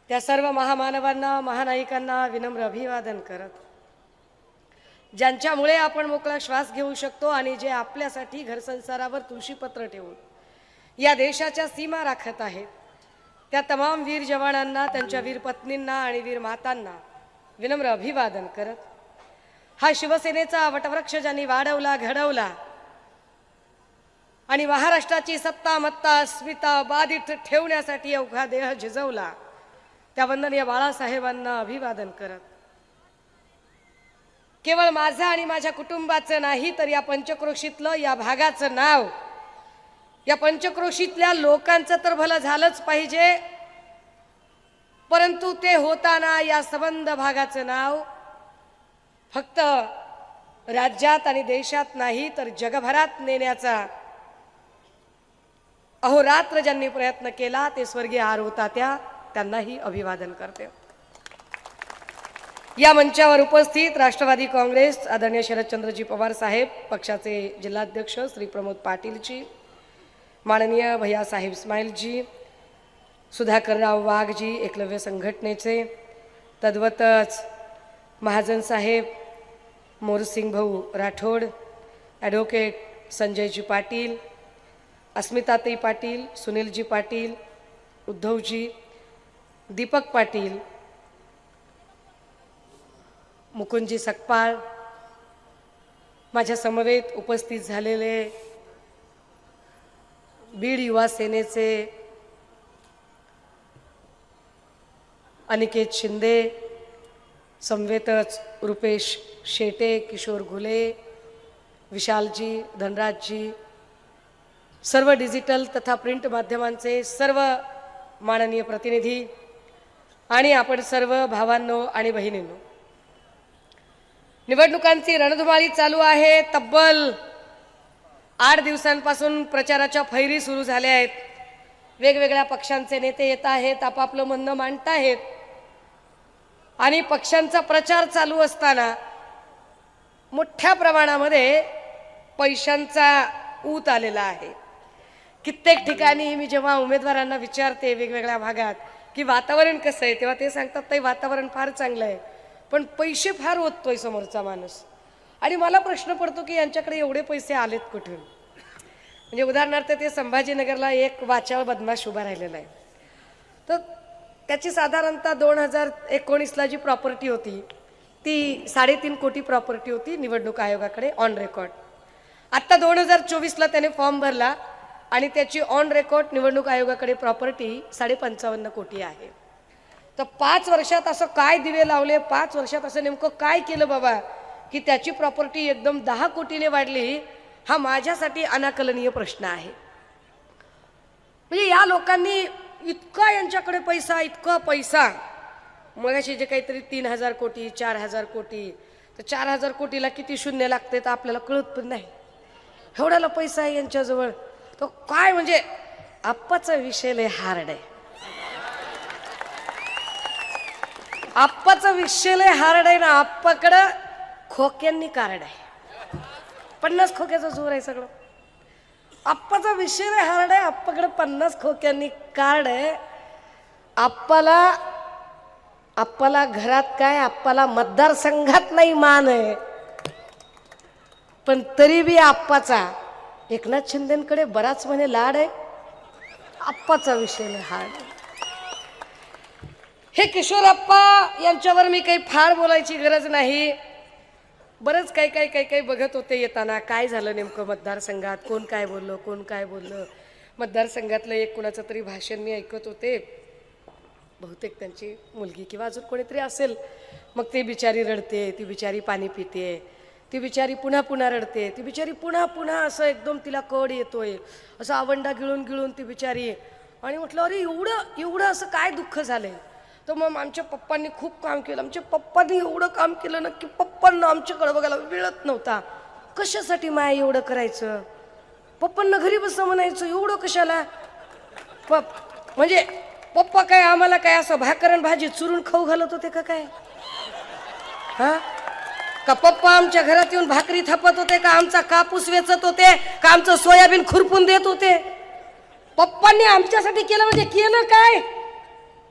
त्या सर्व महामानवांना, महानायिकांना विनम्र अभिवादन करत, ज्यांच्यामुळे आपण मोकळा श्वास घेऊ शकतो आणि जे आपल्यासाठी घरसंसारावर तुळशीपत्र ठेवून या देशाच्या सीमा राखत आहेत, त्या तमाम वीर जवानांना, त्यांच्या वीर पत्नींना आणि वीर मातांना विनम्र अभिवादन करत, हा शिवसेनेचा वटवृक्ष ज्यांनी वाढवला, घडवला आणि महाराष्ट्राची सत्ता, मत्ता, अस्मिता बाधित ठेवण्यासाठी अवघा देह झिजवला, त्या वंदनीय बाळासाहेबांना अभिवादन करत, केवळ माझं आणि माझ्या कुटुंबाचं नाही तर या पंचक्रोशीतलं, या भागाचं नाव, या पंचक्रोशीतल्या लोकांचं तर भलं झालंच पाहिजे, परंतु ते होताना या संबंध भागाचं नाव फक्त राज्यात आणि देशात नाही तर जगभरात नेण्याचा अहोरात्र ज्यांनी प्रयत्न केला ते स्वर्गीय आरोतात्या, त्यांनाही अभिवादन करते। या मंचावर उपस्थित राष्ट्रवादी काँग्रेस आदरणीय शरदचंद्रजी पवार साहेब, पक्षाचे जिल्हाध्यक्ष श्री प्रमोद पाटीलजी, माननीय भैयासाहेब इस्माईलजी, सुधाकरराव वाघजी एकलव्य संघटनेचे, तद्वतच महाजन साहेब, मोरसिंग भाऊ राठोड, ॲडव्होकेट संजयजी पाटील, अस्मिताताई पाटील, सुनीलजी पाटील, उद्धवजी, दीपक पाटील, मुकुंदजी सकपाळ, माझ्या समवेत उपस्थित झालेले बीड युवा सेनेचे अनिकेत शिंदे, समवेतच रुपेश शेटे, किशोर घुले, विशालजी, धनराजजी, सर्व डिजिटल तथा प्रिंट माध्यमांचे सर्व माननीय प्रतिनिधी आणि आपण सर्व भावांनो आणि बहिणींनो, निवडणुकांची रणधुमाळी चालू आहे। तब्बल 8 दिवसांपासून प्रचाराच्या फैरी सुरू झाल्या आहेत। वेगवेगळ्या पक्षांचे नेते येत आहेत, आपापलं म्हणणं मांडत आहेत आणि पक्षांचा प्रचार चालू असताना मोठ्या प्रमाणामध्ये पैशांचा ऊत आलेला आहे। कित्येक ठिकाणी मी जेव्हा उमेदवारांना विचारते वेगवेगळ्या भागात की वातावरण कसं आहे, तेव्हा ते सांगतात ते वातावरण फार चांगलं आहे, पण पैसे फार ओततोय समोरचा माणूस। आणि मला प्रश्न पडतो की यांच्याकडे एवढे पैसे आलेत कुठून? म्हणजे उदाहरणार्थ ते संभाजीनगरला एक वाचाळ बदमाश उभा राहिलेला आहे, तर त्याची साधारणतः 2019ला जी प्रॉपर्टी होती ती 3.5 कोटी प्रॉपर्टी होती निवडणूक आयोगाकडे ऑन रेकॉर्ड। आत्ता 2024ला त्याने फॉर्म भरला आणि त्याची ऑन रेकॉर्ड निवडणूक आयोगाकडे प्रॉपर्टी 55.5 कोटी आहे। तर 5 वर्षात असं काय दिवे लावले, 5 वर्षात असं नेमकं काय केलं बाबा की त्याची प्रॉपर्टी एकदम 10 कोटीने वाढली? हा माझ्यासाठी अनाकलनीय प्रश्न आहे। म्हणजे या लोकांनी इतका यांच्याकडे पैसा, इतका पैसा, मगाशी जे काहीतरी 3000 कोटी 4000 कोटी, तर 4000 कोटीला किती शून्य लागते तर आपल्याला कळत पण नाही। एवढ्याला पैसा आहे यांच्याजवळ, तो काय म्हणजे आप्पाचा विषय लय हार्ड आहे, आप्पाचा विषय लय हार्ड आहे ना। आप्पाकडं खोक्यांनी कार्ड आहे, 50 खोक्याचा जोर आहे सगळं। आप्पाचा विषय लय हार्ड आहे, आप्पाकडे 50 खोक्यांनी कार्ड आहे। आप्पाला घरात काय, आप्पाला मतदारसंघात नाही मान आहे, पण तरी बी आप्पाचा एकनाथ शिंदेकडे बराच म्हणे लाड आहे। आप्पाचा विषय लय हार्ड आहे। हे किशोरप्पा यांच्यावर मी काही फार बोलायची गरज नाही। बरंच काही बघत होते येताना, काय झालं नेमकं मतदारसंघात, कोण काय बोललं, कोण काय बोललं। मतदारसंघातलं एक कुणाचं तरी भाषण मी ऐकत होते, बहुतेक त्यांची मुलगी किंवा अजून कोणीतरी असेल। मग ती बिचारी रडते, ती बिचारी पाणी पिते, ती बिचारी पुन्हा रडते, ती बिचारी पुन्हा असं एकदम तिला कड येतोय, असं आवंडा गिळून ती बिचारी। आणि म्हटलं अरे एवढं असं काय दुःख झालंय? तर मग आमच्या पप्पांनी खूप काम केलं, आमच्या पप्पांनी एवढं काम केलं ना की पप्पांना आमच्याकडे बघायला मिळत नव्हता। कशासाठी माया एवढं करायचं? पप्पांना घरी बस म्हणायचं, एवढं कशाला? म्हणजे पप्पा काय आम्हाला काय असं भाकरण भाजी चुरून खाऊ घालत होते का काय? हा का पप्पा आमच्या घरात येऊन भाकरी थापत होते का आमचा कापूस वेचत होते का आमचं सोयाबीन खुरपून देत होते? पप्पांनी आमच्यासाठी केलं म्हणजे केलं काय?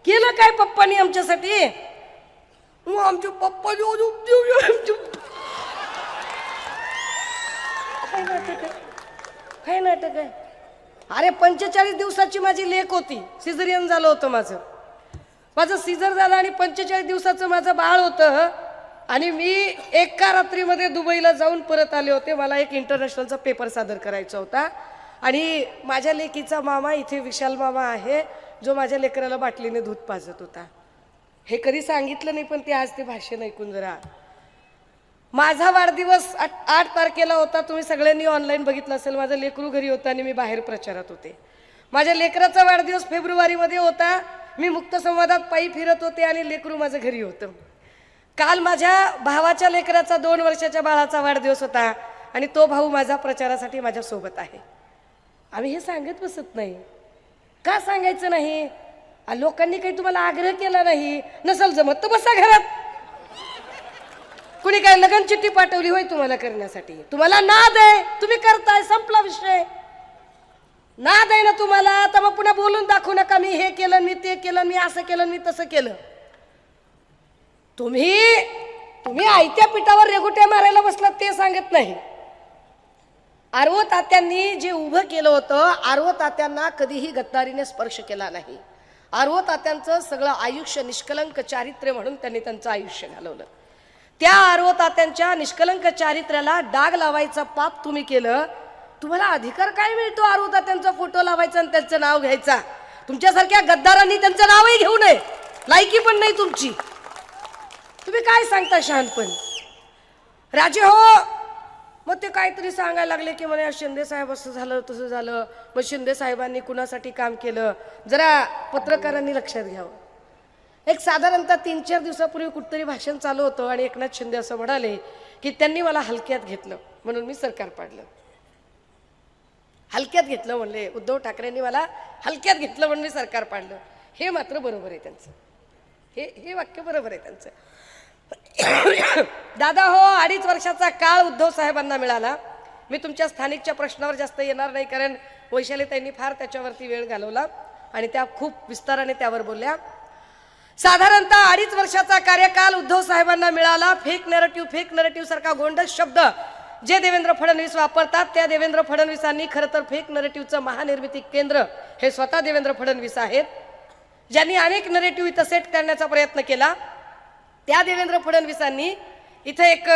केलं काय पप्पानी आमच्यासाठी? मग आमचे पप्पा काय नाटक आहे? अरे 45 दिवसाची माझी लेक होती, सिझरियन झालं होतं माझं सिझर झालं आणि 45 दिवसाचं माझं बाळ होतं आणि मी एका रात्रीमध्ये दुबईला जाऊन परत आले होते. मला एक इंटरनॅशनलचा पेपर सादर करायचा होता आणि माझ्या लेकीचा मामा इथे विशाल मामा आहे, जो माझ्या लेकराला बाटलीने दूध पाजत होता. हे कधी सांगितलं नाही, पण ते आज ते भाषण ऐकून जरा. माझा वाढदिवस 8 तारखेला होता. तुम्ही सगळ्यांनी ऑनलाईन बघितलं असेल. माझं लेकरू घरी होतं आणि मी बाहेर प्रचारात होते. माझ्या लेकराचा वाढदिवस फेब्रुवारीमध्ये होता. मी मुक्त संवादात पायी फिरत होते आणि लेकरू माझं घरी होतं. काल माझ्या भावाच्या लेकराचा 2 वर्षाच्या बाळाचा वाढदिवस होता आणि तो भाऊ माझा प्रचारासाठी माझ्या सोबत आहे. आम्ही हे सांगत बसत नाही. का सांगायचं नाही? लोकांनी काही तुम्हाला आग्रह केला नाही, नसल जमत तर बसा घरात. कुणी काय लगन चिठ्ठी पाठवली होय तुम्हाला करण्यासाठी? तुम्हाला नाद आहे, तुम्ही करताय, संपला विषय. नाद आहे ना तुम्हाला, तर मग पुन्हा बोलून दाखवू नका मी हे केलं, मी ते केलं, मी असं केलं, मी तसं केलं. तुम्ही आयत्या पिठावर रेगुट्या मारायला बसलात ते सांगत नाही. आरव तात्यांनी जे उभं केलं होतं, आरव तात्यांना कधीही गद्दारीने स्पर्श केला नाही. आरव तात्यांचं सगळं आयुष्य निष्कलंक चारित्र्य म्हणून त्यांनी त्यांचं आयुष्य घालवलं. त्या आरव तात्यांच्या निष्कलंक चारित्र्याला डाग लावायचा पाप तुम्ही केलं. तुम्हाला अधिकार काय मिळतो आरव तात्यांचा फोटो लावायचा आणि त्यांचं नाव घ्यायचा? तुमच्यासारख्या गद्दारांनी त्यांचं नावही घेऊ नये, लायकी पण नाही तुमची. तुम्ही काय सांगता शहाणपण? राजे हो, मग ते काहीतरी सांगायला लागले की म्हणे शिंदे साहेब असं झालं तसं झालं. मग शिंदे साहेबांनी कुणासाठी काम केलं जरा पत्रकारांनी लक्षात घ्यावं. एक साधारणतः 3-4 दिवसापूर्वी कुठतरी भाषण चालू होतं आणि एकनाथ शिंदे असं म्हणाले की त्यांनी मला हलक्यात घेतलं म्हणून मी सरकार पाडलं. हलक्यात घेतलं म्हणले, उद्धव ठाकरेंनी मला हलक्यात घेतलं म्हणून मी सरकार पाडलं. हे मात्र बरोबर आहे त्यांचं, हे वाक्य बरोबर आहे त्यांचं. दादा हो, 2.5 वर्षाचा काळ उद्धव साहेबांना मिळाला. मी तुमच्या स्थानिकच्या प्रश्नावर जास्त येणार नाही, कारण वैशालीताईंनी फार त्याच्यावरती वेळ घालवला आणि त्या खूप विस्ताराने त्यावर बोलल्या. साधारणतः 2.5 वर्षाचा कार्यकाल उद्धव साहेबांना मिळाला. फेक नरेटिव्ह सारखा गोंडस शब्द जे देवेंद्र फडणवीस वापरतात, त्या देवेंद्र फडणवीसांनी खरं तर फेक नरेटिव्हचं महानिर्मिती केंद्र हे स्वतः देवेंद्र फडणवीस आहेत, ज्यांनी अनेक नरेटिव्ह इथं सेट करण्याचा प्रयत्न केला. त्या देवेंद्र फडणवीसांनी इथे एक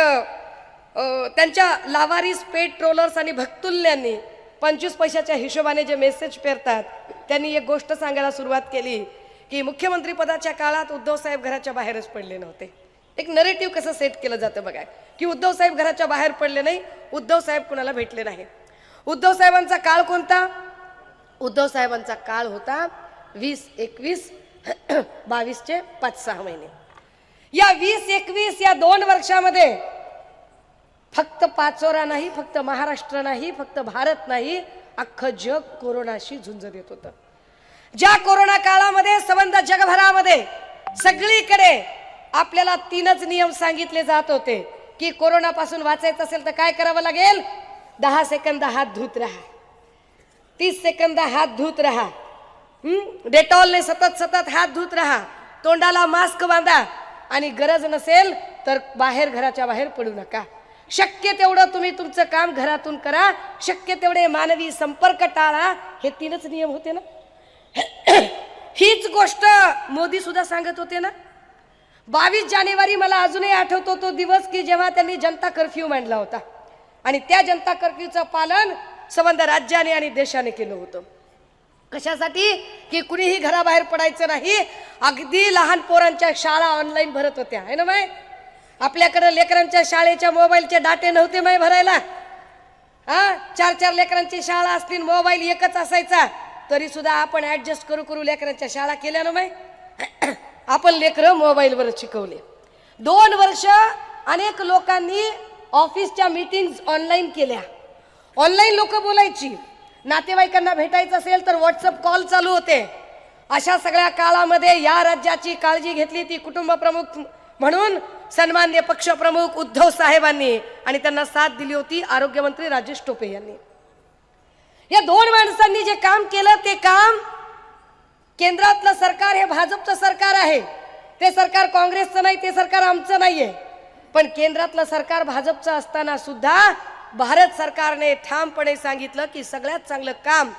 त्यांच्या लावारिस पेड ट्रोलर्स आणि भक्तुल्यांनी 25 पैशाच्या हिशोबाने जे मेसेज पेरतात, त्यांनी एक गोष्ट सांगायला सुरुवात केली की मुख्यमंत्री पदाच्या काळात उद्धव साहेब घराच्या बाहेरच पडले नव्हते. एक नरेटिव्ह कसं सेट केलं जातं बघा, की उद्धव साहेब घराच्या बाहेर पडले नाही, उद्धव साहेब कुणाला भेटले नाही. उद्धव साहेबांचा काळ कोणता? उद्धव साहेबांचा काळ होता 20, 21, 22चे 5-6 महिने. या 20, 21 या 2 वर्षामध्ये फक्त पाचोरा नाही, फक्त महाराष्ट्र नाही, फक्त भारत नाही, अख्खं जग कोरोनाशी झुंज देत होतं. ज्या कोरोना काळामध्ये संबंध जगभरामध्ये सगळीकडे आपल्याला 3च नियम सांगितले जात होते की कोरोनापासून वाचायचं असेल तर काय करावं लागेल? 10 सेकंद हात धुत राहा, 30 सेकंद हात धुत राहा, डेटॉलने सतत हात धुत राहा, तोंडाला मास्क बांधा आणि गरज नसेल तर बाहेर घराच्या बाहेर पडू नका. शक्य तेवढं तुम्ही तुमचं काम घरातून करा, शक्य तेवढे मानवी संपर्क टाळा. हे 3च नियम होते ना. हीच गोष्ट मोदी सुद्धा सांगत होते ना. 22 जानेवारी मला अजूनही आठवतो तो दिवस की जेव्हा त्यांनी जनता कर्फ्यू मांडला होता आणि त्या जनता कर्फ्यूचं पालन संबंध राज्याने आणि देशाने केलं होतं. कशासाठी? की कुणीही घराबाहेर पडायचं नाही. अगदी लहान पोरांच्या शाळा ऑनलाईन भरत होत्या, है ना माय? आपल्याकडे लेकरांच्या शाळेच्या मोबाईलचे डाटे नव्हते माय भरायला. 4-4 लेकरांची शाळा असतील, मोबाईल एकच असायचा, तरी सुद्धा आपण ऍडजस्ट करू लेकरांच्या शाळा केल्या ना माय. आपण लेकरं मोबाईलवरच शिकवले. 2 वर्ष अनेक लोकांनी ऑफिसच्या मीटिंग्स ऑनलाईन केल्या. ऑनलाईन लोक बोलायची, नातेवाईकांना भेटायचं असेल तर व्हॉट्सअप कॉल चालू होते. अशा सगळ्या काळामध्ये या राज्याची काळजी घेतली ती कुटुंब प्रमुख म्हणून सन्माननीय पक्षप्रमुख उद्धव साहेबांनी आणि त्यांना साथ दिली होती आरोग्यमंत्री राजेश टोपे यांनी. या 2 माणसांनी जे काम केलं ते काम केंद्रातलं सरकार हे भाजपचं सरकार आहे, ते सरकार काँग्रेसचं नाही, ते सरकार आमचं नाहीये. पण केंद्रातलं सरकार भाजपचं असताना सुद्धा भारत सरकारने ठामपणे सांगितलं की सगळ्यात चांगलं काम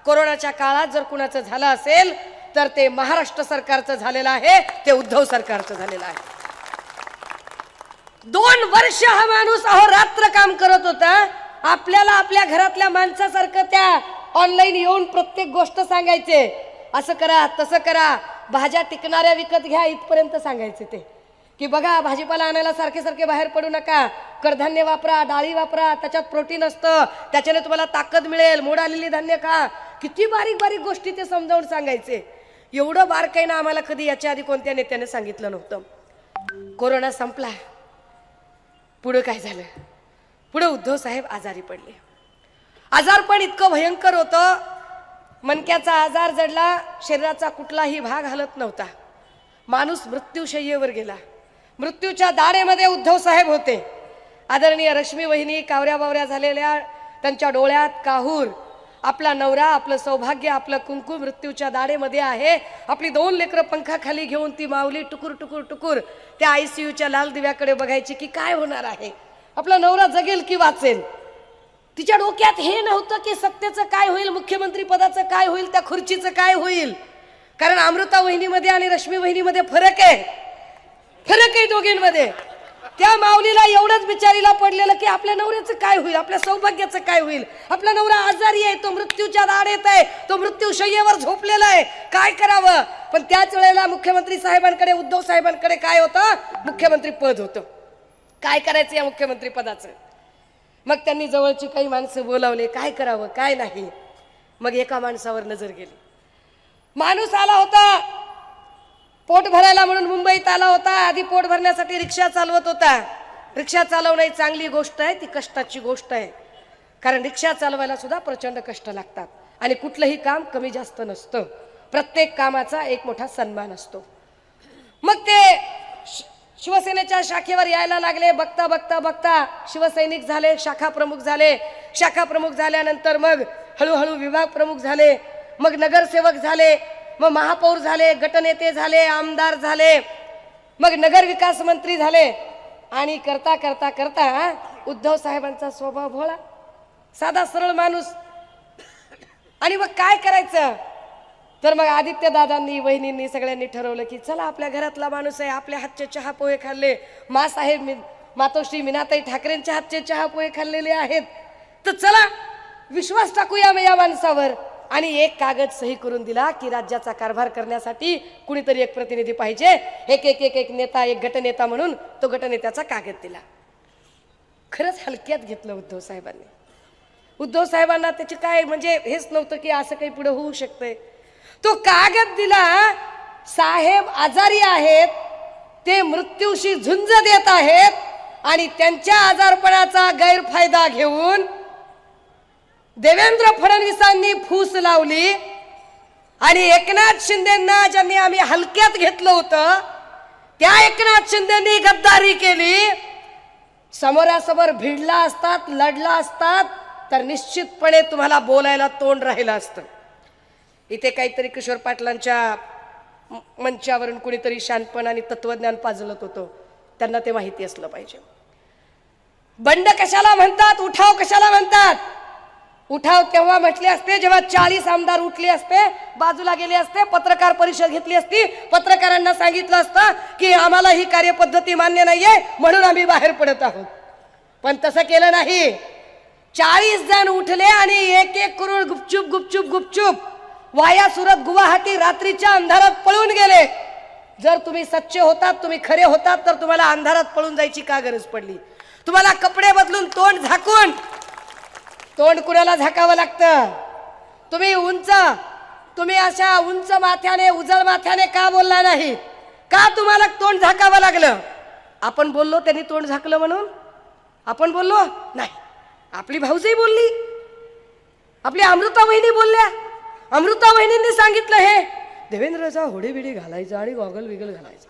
कोरोनाच्या काळात जर कुणाचं झालं असेल तर ते महाराष्ट्र सरकारचं झालेलं आहे, ते उद्धव सरकारचं झालेलं आहे. 2 वर्ष हा माणूस अहोरात्र काम करत होता. आपल्याला आपल्या घरातल्या माणसासारखं त्या ऑनलाईन येऊन प्रत्येक गोष्ट सांगायचे, असं करा तसं करा, भाज्या टिकणाऱ्या विकत घ्या इथपर्यंत सांगायचे ते, की बघा भाजीपाला आणायला सारखे सारखे बाहेर पडू नका, कडधान्य वापरा, डाळी वापरा, त्याच्यात प्रोटीन असतं, त्याच्याने तुम्हाला ताकद मिळेल, मोड आलेली धान्य खा. किती बारीक बारीक गोष्टी ते समजावून सांगायचे. एवढं बारकाईनं आम्हाला कधी याच्या आधी कोणत्या नेत्याने सांगितलं नव्हतं. कोरोना संपला, पुढे काय झालं? पुढे उद्धव साहेब आजारी पडले. आजारपण इतकं भयंकर होतं, मणक्याचा आजार जडला, शरीराचा कुठलाही भाग हलत नव्हता, माणूस मृत्यूशय्येवर गेला. मृत्यूच्या दाढेमध्ये उद्धव साहेब होते. आदरणीय रश्मी वहिनी कावऱ्या बावऱ्या झालेल्या, त्यांच्या डोळ्यात काहूर, आपला नवरा, आपलं सौभाग्य, आपलं कुंकू मृत्यूच्या दाढेमध्ये आहे. आपली 2 लेकरं पंखाखाली घेऊन ती माऊली टुकुर टुकुर टुकुर त्या ICUच्या लाल दिव्याकडे बघायची की काय होणार आहे, आपला नवरा जगेल की वाचेल. तिच्या डोक्यात हे नव्हतं की सत्तेचं काय होईल, मुख्यमंत्री पदाचं काय होईल, त्या खुर्चीचं काय होईल. कारण अमृता वहिनीमध्ये आणि रश्मी वहिनीमध्ये फरक आहे दोघींमध्ये. त्या माऊलीला एवढंच बिचारीला पडलेलं की आपल्या नवऱ्याचं काय होईल, आपल्या सौभाग्याचं काय होईल. आपला नवरा आजारी आहे, तो मृत्यूच्या दाढेत आहे, तो मृत्यूशय्येवर झोपलेला आहे, काय करावं. पण त्याच वेळेला मुख्यमंत्री साहेबांकडे, उद्धव साहेबांकडे काय होतं? मुख्यमंत्री पद होतं. काय करायचं या मुख्यमंत्री पदाचं? मग त्यांनी जवळची काही माणसं बोलावले, काय करावं काय नाही. मग एका माणसावर नजर गेली. माणूस आला होता पोट भरायला म्हणून, मुंबईत आला होता. आधी पोट भरण्यासाठी रिक्षा चालवत होता. रिक्षा चालवणं ही चांगली गोष्ट आहे, ती कष्टाची गोष्ट आहे. कारण रिक्षा चालवायला सुद्धा प्रचंड कष्ट लागतात आणि कुठलंही काम कमी जास्त नसतं. प्रत्येक कामाचा एक मोठा सन्मान असतो. मग ते शिवसेनेच्या शाखेवर यायला लागले. बघता बघता बघता शिवसैनिक झाले, शाखा प्रमुख झाले. शाखा प्रमुख झाल्यानंतर मग हळूहळू विभाग प्रमुख झाले, मग नगरसेवक झाले, मग महापौर झाले, गटनेते झाले, आमदार झाले, मग नगर विकास मंत्री झाले. आणि करता करता करता उद्धव साहेबांचा स्वभाव भोळा, साधा सरळ माणूस. आणि मग काय करायचं? तर मग आदित्य दादांनी, वहिनींनी, सगळ्यांनी ठरवलं की चला आपल्या घरातला माणूस आहे, आपल्या हातचे चहा पोहे खाल्ले, मासाहेब मातोश्री मीनाताई ठाकरेंच्या हातचे चहा पोहे खाल्लेले आहेत, तर चला विश्वास टाकूया या माणसावर. आणि एक कागद सही करून दिला की राज्याचा कारभार करण्यासाठी कुणीतरी एक प्रतिनिधी पाहिजे. एक नेता, एक गटनेता म्हणून तो गटनेत्याचा कागद दिला. खरंच हलक्यात घेतलं उद्धव साहेबांनी. उद्धव साहेबांना त्याची काय म्हणजे हेच नव्हतं की असं काही पुढे होऊ शकतंय. तो कागद दिला, साहेब आजारी आहेत, ते मृत्यूशी झुंज देत आहेत आणि त्यांच्या आजारपणाचा गैरफायदा घेऊन देवेंद्र फडणवीसांनी फूस लावली आणि एकनाथ शिंदेंना ज्यांनी आम्ही हलक्यात घेतलं होतं त्या एकनाथ शिंदेंनी गद्दारी केली. समोरासमोर भिडला असतात, लढला असतात तर निश्चितपणे तुम्हाला बोलायला तोंड राहिलं असतं. इथे काहीतरी किशोर पाटलांच्या मंचावरून कुणीतरी शानपण आणि तत्वज्ञान पाजलत होतं, त्यांना ते माहिती असलं पाहिजे. बंड कशाला म्हणतात, उठाव कशाला म्हणतात? उठाव तेव्हा म्हटले असते जेव्हा 40 आमदार उठले असते, बाजूला गेले असते, पत्रकार परिषद घेतली असती, पत्रकारांना सांगितलं असतं की आम्हाला ही कार्यपद्धती मान्य नाहीये म्हणून आम्ही बाहेर पडत आहोत. पण तसं केलं नाही. 40 जण उठले आणि एक करून गुपचूप गुपचूप गुपचूप वाया सुरत गुवाहाटी रात्रीच्या अंधारात पळून गेले. जर तुम्ही सच्चे होतात, तुम्ही खरे होतात तर तुम्हाला अंधारात पळून जायची का गरज पडली? तुम्हाला कपडे बदलून तोंड झाकून, तोंड कुणाला झाकावं लागतं? तुम्ही अशा उंच माथ्याने, उजळ माथ्याने का बोलला नाही? का तुम्हाला तोंड झाकावं लागलं? आपण बोललो त्यांनी तोंड झाकलं म्हणून आपण बोललो नाही. आपली भाऊजाई बोलली, आपली अमृता वहिनी बोलल्या. अमृता वहिनींनी सांगितलं हे देवेंद्रचा होडी बिडी घालायचा आणि गॉगल बिगल घालायचा,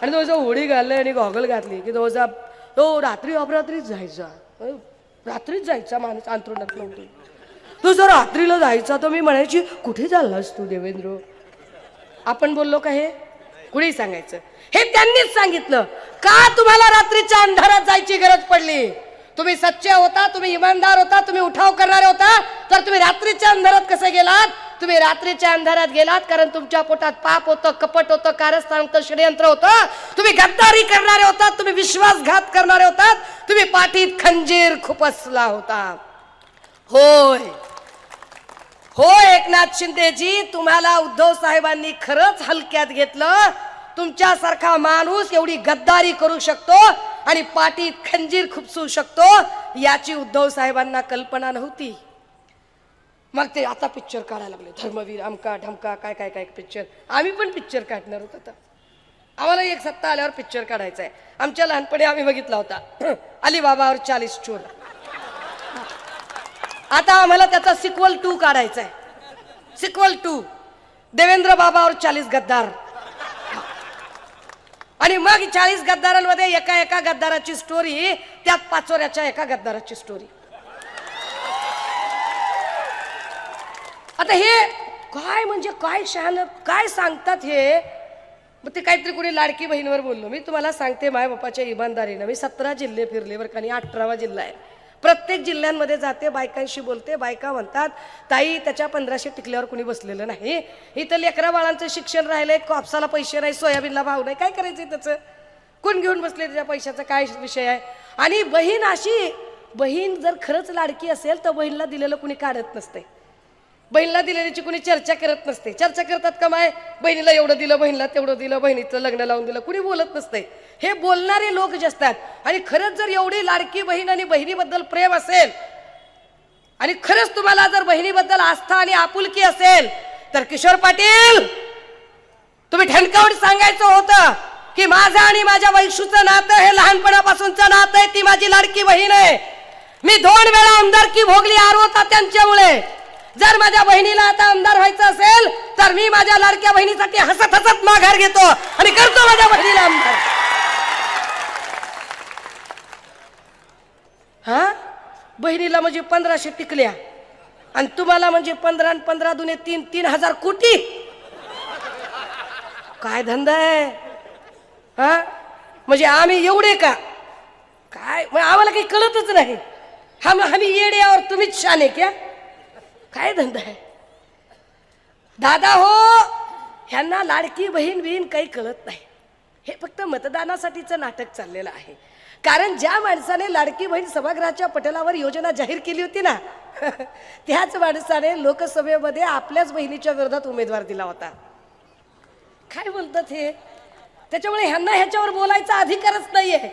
आणि तो जो होडी घालले आणि गॉगल घातली की तो रात्री अपरात्रीच जायचा, रात्रीच जायचा माणूस अंथरुणात नव्हतो. तो जर रात्रीला जायचा तर मी म्हणायची कुठे चाललास तू देवेंद्र? आपण बोललो का? हे कुणी सांगायचं? हे त्यांनीच सांगितलं. का तुम्हाला रात्रीच्या अंधारात जायची गरज पडली? तुम्ही सच्चे होता, तुम्ही इमानदार होता, तुम्ही उठाव करणारे होता, तर तुम्ही रात्रीच्या अंधारात कसे गेलात? तुम्ही रात्रीच्या अंधारात गेलात कारण तुमच्या पोटात पाप होतं, कपट होतं, कारस्थान होतं, षडयंत्र होतं. तुम्ही गद्दारी करणारे होता, तुम्ही विश्वासघात करणारे होतात, तुम्ही पाठीत खंजीर खुपसला होता. होय होय एकनाथ शिंदेजी, तुम्हाला उद्धव साहेबांनी खरंच हलक्यात घेतलं. तुमच्यासारखा माणूस एवढी गद्दारी करू शकतो आणि पाठीत खंजीर खुपसू शकतो याची उद्धव साहेबांना कल्पना नव्हती. मग ते आता पिक्चर काढायला लागले, धर्मवीर अमका ढमका काय काय काय पिक्चर. आम्ही पण पिक्चर काढणार होतो. आता आम्हाला एक सत्ता आल्यावर पिक्चर काढायचा आहे. आमच्या लहानपणी आम्ही बघितला होता अलीबाबा और 40 चोर. आता आम्हाला त्याचा सिक्वल 2 काढायचा आहे. सिक्वल 2 देवेंद्र बाबा और 40 गद्दार. आणि मग 40 गद्दारांमध्ये एका एका गद्दाराची स्टोरी, त्यात पाचोऱ्याच्या एका गद्दाराची स्टोरी. आता हे काय म्हणजे काय शहाण काय सांगतात हे. मग ते काहीतरी कोणी लाडकी बहीणवर बोललो. मी तुम्हाला सांगते माय बापाच्या इमानदारीनं, मी 17 जिल्हे फिरले बरं का, आणि 18वा जिल्हा आहे. प्रत्येक जिल्ह्यांमध्ये जाते, बायकांशी बोलते. बायका म्हणतात ताई त्याच्या 1500 टिकल्यावर कोणी बसलेलं नाही. इथं लेकरा बाळांचं शिक्षण राहिलंय, कापसाला पैसे नाही, सोयाबीनला भाव नाही, काय करायचंय त्याचं? कोण घेऊन बसले त्याच्या पैशाचा? काय विषय आहे? आणि बहीण अशी, बहीण जर खरंच लाडकी असेल तर बहिणीला दिलेलं कोणी काढत नसते. बहिणीला दिलेल्याची कोणी चर्चा करत नसते. चर्चा करतात का माय बहिणीला एवढं दिलं, बहिणीला तेवढं दिलं, बहिणीचं लग्न लावून दिलं, कुणी बोलत नसते. हे बोलणारे लोक जे असतात. आणि खरंच जर एवढी लाडकी बहीण आणि बहिणीबद्दल प्रेम असेल आणि खरंच तुम्हाला जर बहिणीबद्दल आस्था आणि आपुलकी असेल तर किशोर पाटील तुम्ही ठणकावून सांगायचं होतं की माझं आणि माझ्या वैशूचं नातं हे लहानपणापासूनचं नातं आहे. ती माझी लाडकी बहीण आहे. मी 2 वेळा आमदारकी भोगली आरो तात्यांच्यामुळे. जर माझ्या बहिणीला आता आमदार व्हायचं असेल तर मी माझ्या लाडक्या बहिणीसाठी हसत हसत माघार घेतो आणि करतो माझ्या बहिणीला आमदार. हा बहिणीला म्हणजे 1500 टिकल्या आणि तुम्हाला म्हणजे 15 आणि 15 दुने 3,000 कोटी. काय धंदा आहे हा? म्हणजे आम्ही एवढे का काय? आम्हाला काही कळतच नाही. आम्ही येडे और तुम्हीच शाने क्या? काय धंदा आहे दादा हो? ह्यांना लाडकी बहीण काही कळत नाही. हे फक्त मतदानासाठीचं नाटक चाललेलं आहे. कारण ज्या माणसाने लाडकी बहीण सभागृहाच्या पटलावर योजना जाहीर केली होती ना त्याच माणसाने लोकसभेमध्ये आपल्याच बहिणीच्या विरोधात उमेदवार दिला होता. काय बोलतात हे? त्याच्यामुळे ह्यांना ह्याच्यावर बोलायचा अधिकारच नाहीये.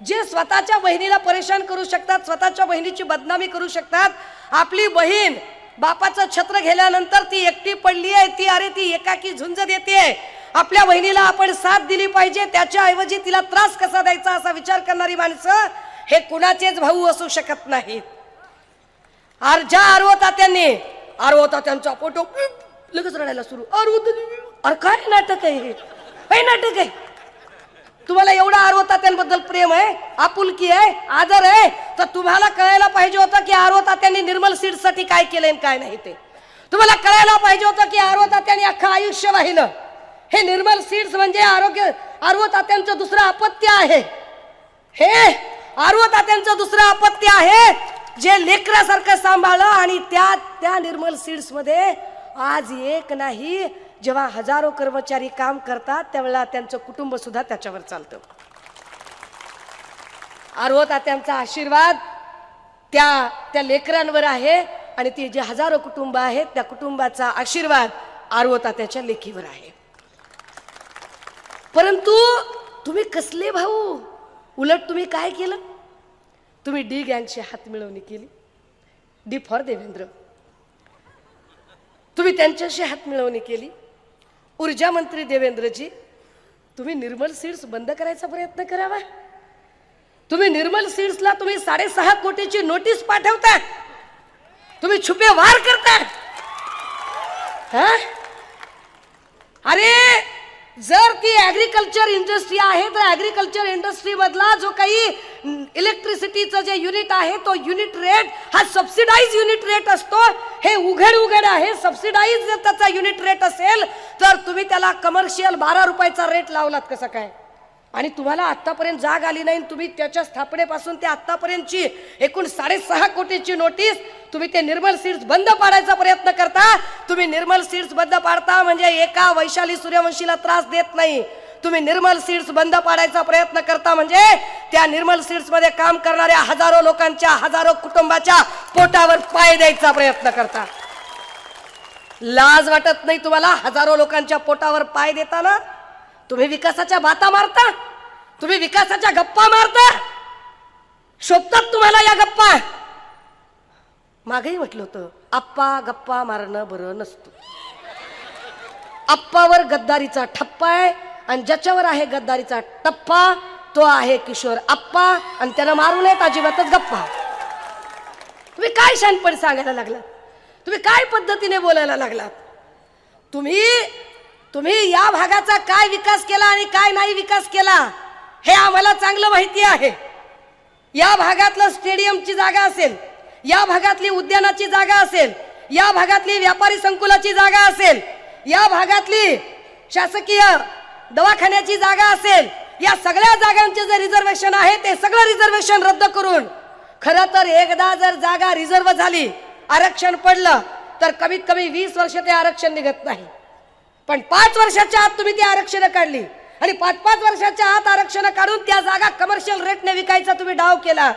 जे स्वतःच्या बहिणीला परेशान करू शकतात, स्वतःच्या बहिणीची बदनामी करू शकतात. आपली बहीण बापाचं छत्र गेल्यानंतर ती एकटी पडली आहे, ती अरे ती एकाकी झुंज देते. आपल्या बहिणीला आपण साथ दिली पाहिजे, त्याच्या ऐवजी तिला त्रास कसा द्यायचा असा विचार करणारी माणसं हे कुणाचेच भाऊ असू शकत नाहीत. ज्या आरव तात्यांचा फोटो लगेच रडायला सुरू. अरे काय नाटक आहे हे? काय नाटक आहे? तुम्हाला एवढा आरव तात्यांबद्दल प्रेम आहे, आपुलकी आहे, आदर आहे तर तुम्हाला कळायला पाहिजे होतं की आरव तात्यांनी निर्मल सीड्ससाठी काय केलंय काय नाही ते. तुम्हाला कळायला पाहिजे होतं की आरव तात्यांनी अख्खं आयुष्य वाहिलं. हे निर्मल सीड्स म्हणजे आरव तात्यांचं दुसरं अपत्य आहे. हे आरव तात्यांचं दुसरं अपत्य आहे जे लेकरासारखं सांभाळलं. आणि त्या निर्मल सीड्स मध्ये आज एक नाही, जेव्हा हजारो कर्मचारी काम करतात त्यावेळेला त्यांचं कुटुंब सुद्धा त्याच्यावर चालतं. आरव तात्यांचा आशीर्वाद त्या लेकरांवर आहे आणि ती जे हजारो कुटुंब आहेत त्या कुटुंबाचा आशीर्वाद आरव तात्याच्या लेकीवर आहे. परंतु तुम्ही कसले भाऊ? उलट तुम्ही काय केलं? तुम्ही डी गँगची हात मिळवणी केली. D for Devendra. तुम्ही त्यांच्याशी हात मिळवणी केली. ऊर्जा मंत्री देवेंद्रजी, तुम्ही निर्मल सीड्स बंद करायचा प्रयत्न करावा. तुम्ही निर्मल सीड्सला तुम्ही 6.5 कोटीची नोटीस पाठवता. तुम्ही छुपे वार करता. अरे जर ती ऍग्रिकल्चर इंडस्ट्री आहे तर ऍग्रिकल्चर इंडस्ट्री मधला जो काही इलेक्ट्रिसिटीचं जे युनिट आहे तो युनिट रेट हा सबसिडाइज युनिट रेट असतो. हे उघड आहे. सबसिडाइज जर त्याचा युनिट रेट असेल तर तुम्ही त्याला कमर्शियल 12 रुपयाचा रेट लावलात कसं काय? आणि तुम्हाला आतापर्यंत जाग आली नाही, तुम्ही त्याच्या स्थापनेपासून ते आतापर्यंतची एकूण 6.5 कोटीची नोटीस तुम्ही ते निर्मल सीड्स बंद पाडायचा प्रयत्न करता. तुम्ही निर्मल सीड्स बंद पाडता म्हणजे एका वैशाली सूर्यवंशीला त्रास देत नाही. तुम्ही निर्मल सीड्स बंद पाडायचा प्रयत्न करता म्हणजे त्या निर्मल सीड्स मध्ये काम करणाऱ्या हजारो लोकांच्या, हजारो कुटुंबाच्या पोटावर पाय द्यायचा प्रयत्न करता. लाज वाटत नाही तुम्हाला? हजारो लोकांच्या पोटावर पाय देताना तुम्ही विकासाच्या बाता मारता, तुम्ही विकासाच्या गप्पा मारता. शोभतात तुम्हाला या गप्पा? मागेही म्हटलं होतं, आप्पा गप्पा मारणं बरं नसतं. आप्पावर गद्दारीचा ठप्पा आहे आणि ज्याच्यावर आहे गद्दारीचा टप्पा तो आहे किशोर आप्पा, आणि त्यानं मारू नयेत अजिबातच गप्पा. तुम्ही काय शहाणपण सांगायला लागलात? तुम्ही काय पद्धतीने बोलायला लागलात? तुम्ही या भागाचा काय विकास केला आणि काय नाही विकास केला हे आम्हाला चांगलं माहिती आहे. या भागातलं स्टेडियमची जागा असेल, या भागातली उद्यानाची जागा असेल, या भागातली व्यापारी संकुलाची जागा असेल, या भागातली शासकीय दवाखान्याची जागा असेल, या सगळ्या जागांचे जे रिझर्वेशन आहे ते सगळं रिझर्वेशन रद्द करून, खरं तर एकदा जर जागा रिझर्व झाली, आरक्षण पडलं तर कमीत कमी 20 वर्ष ते आरक्षण निघत नाही. पण 5 वर्षाच्या आत तुम्ही ती आरक्षण काढली आणि 5-5 वर्षाच्या आत आरक्षण काढून त्या जागा कमर्शियल रेटने विकायचा तुम्ही डाव केला.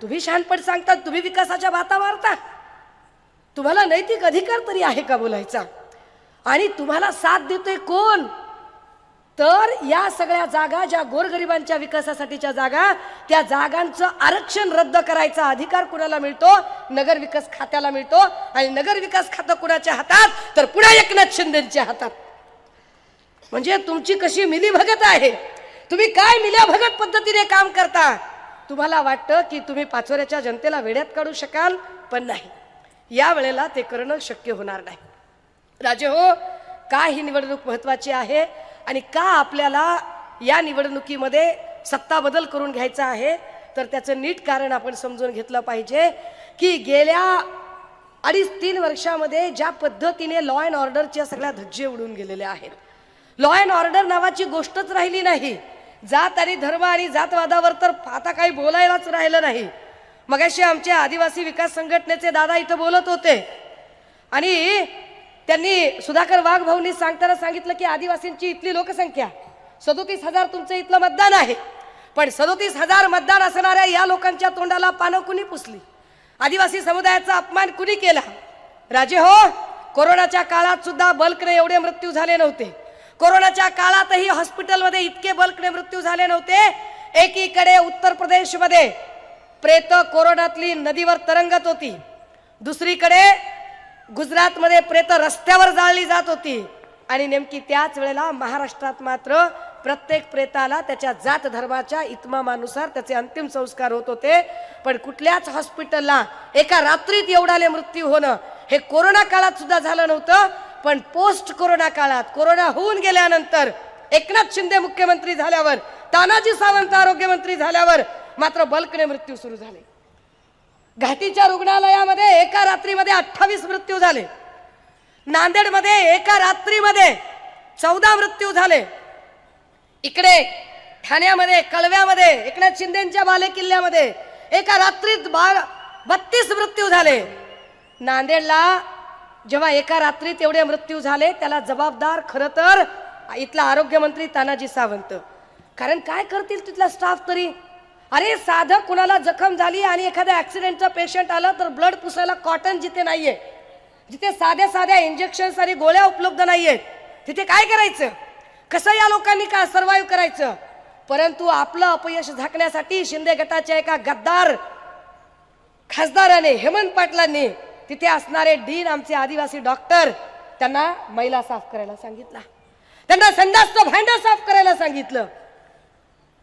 तुम्ही शहाणपण सांगता, तुम्ही विकासाच्या बाता मारता. तुम्हाला नैतिक अधिकार तरी आहे का बोलायचा? आणि तुम्हाला साथ देतोय कोण? तर या सगळ्या जागा ज्या गोरगरिबांच्या विकासासाठीच्या जागा, त्या जागांचं आरक्षण रद्द करायचा अधिकार कुणाला मिळतो? नगर विकास खात्याला मिळतो. आणि नगर विकास खातं कुणाच्या हातात? तर पुन्हा एकनाथ शिंदेच्या हातात. म्हणजे तुमची कशी मिलीभगत आहे, तुम्ही काय मिलीभगत पद्धतीने काम करता. तुम्हाला वाटतं की तुम्ही पाचोऱ्याच्या जनतेला वेड्यात काढू शकाल, पण नाही, या वेळेला ते करणं शक्य होणार नाही. राजे हो, का ही निवडणूक महत्वाची आहे आणि का आपल्याला या निवडणुकीमध्ये सत्ता बदल करून घ्यायचा आहे, तर त्याचं नीट कारण आपण समजून घेतलं पाहिजे की गेल्या 2.5-3 वर्षामध्ये ज्या पद्धतीने लॉ अँड ऑर्डरच्या सगळ्या धज्जे उडून गेलेल्या आहेत. लॉ अँड ऑर्डर नावाची गोष्टच राहिली नाही. जात आणि धर्म आणि जातवादावर तर आता काही बोलायलाच राहिलं नाही. मगाशी आमचे आदिवासी विकास संघटनेचे दादा इथं बोलत होते आणि त्यांनी सुधाकर वाघ भाऊंनी सांगताना सांगितलं की आदिवासींची इथली लोकसंख्या 37,000 तुमचं इथलं मतदान आहे, पण 37,000 मतदान असणाऱ्या या लोकांच्या तोंडाला पानं कुणी पुसली? आदिवासी समुदायाचा अपमान कुणी केला? राजे हो, कोरोनाच्या काळात सुद्धा बल्कने एवढे मृत्यू झाले नव्हते. कोरोनाच्या काळातही हॉस्पिटलमध्ये इतके बल्कने मृत्यू झाले नव्हते. एकीकडे उत्तर प्रदेशमध्ये प्रेत कोरोनातली नदीवर तरंगत होती, दुसरीकडे गुजरातमध्ये प्रेत रस्त्यावर जाळली जात होती, आणि नेमकी त्याच वेळेला महाराष्ट्रात मात्र प्रत्येक प्रेताला त्याच्या जात धर्माच्या इतमामानुसार त्याचे अंतिम संस्कार होत होते. पण कुठल्याच हॉस्पिटलला एका रात्रीत एवढाले मृत्यू होणं हे कोरोना काळात सुद्धा झालं नव्हतं. पण पोस्ट कोरोना काळात, कोरोना होऊन गेल्यानंतर, एकनाथ शिंदे मुख्यमंत्री झाल्यावर, तानाजी सावंत आरोग्यमंत्री झाल्यावर मात्र बल्कने मृत्यू सुरू झाले. घाटीच्या रुग्णालयामध्ये एका रात्रीमध्ये 28 मृत्यू झाले. नांदेडमध्ये एका रात्रीमध्ये 14 मृत्यू झाले. इकडे ठाण्यामध्ये, कळव्यामध्ये, एकनाथ शिंदेच्या बालेकिल्ल्यामध्ये एका रात्रीत 32 मृत्यू झाले. नांदेडला जेव्हा एका रात्रीत एवढे मृत्यू झाले त्याला जबाबदार खरं तर इथला आरोग्यमंत्री तानाजी सावंत. कारण काय करतील तिथला स्टाफ तरी? अरे साधं कुणाला जखम झाली आणि एखाद्या ऍक्सिडेंटचा पेशंट आला तर ब्लड पुसायला कॉटन जिथे नाहीये, जिथे साध्या साध्या इंजेक्शन्स आणि गोळ्या उपलब्ध नाहीयेत, तिथे काय करायचं? कसं या लोकांनी का सर्व्हाइव्ह करायचं? परंतु आपलं अपयश झाकण्यासाठी शिंदे गटाच्या एका गद्दार खासदाराने, हेमंत पाटलांनी, तिथे असणारे डीन आमचे आदिवासी डॉक्टर, त्यांना मैला साफ करायला सांगितला, त्यांना संडासचं भांडं साफ करायला सांगितलं.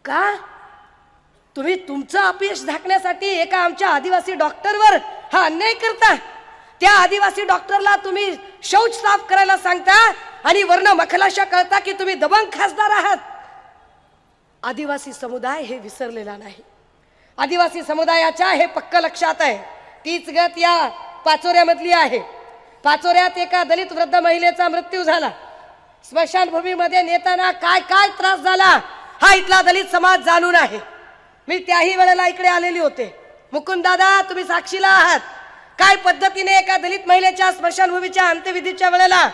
का? तुम्ही तुमचं अपयश झाकण्यासाठी एका आमच्या आदिवासी डॉक्टरवर हा अन्याय करता. त्या आदिवासी डॉक्टरला तुम्ही शौच साफ करायला सांगता आणि वर्ण मखलाशा कळता की तुम्ही दबंग खासदार आहात. आदिवासी समुदाय हे विसरलेला नाही. आदिवासी समुदायाच्या हे पक्क लक्षात आहे. तीच गत या पाचोऱ्यामधली आहे. पाचोऱ्यात एका दलित वृद्ध महिलेचा मृत्यू झाला. स्मशानभूमीमध्ये नेताना काय काय त्रास झाला हा इथला दलित समाज जाणून आहे. मी त्याही वेळेला इकडे आलेली होते. मुकुंद दादा, तुम्ही साक्षीला आहात. काय पद्धतीने एका दलित महिलेच्या स्मशानभूमीच्या अंत्यविधीच्या वेळेला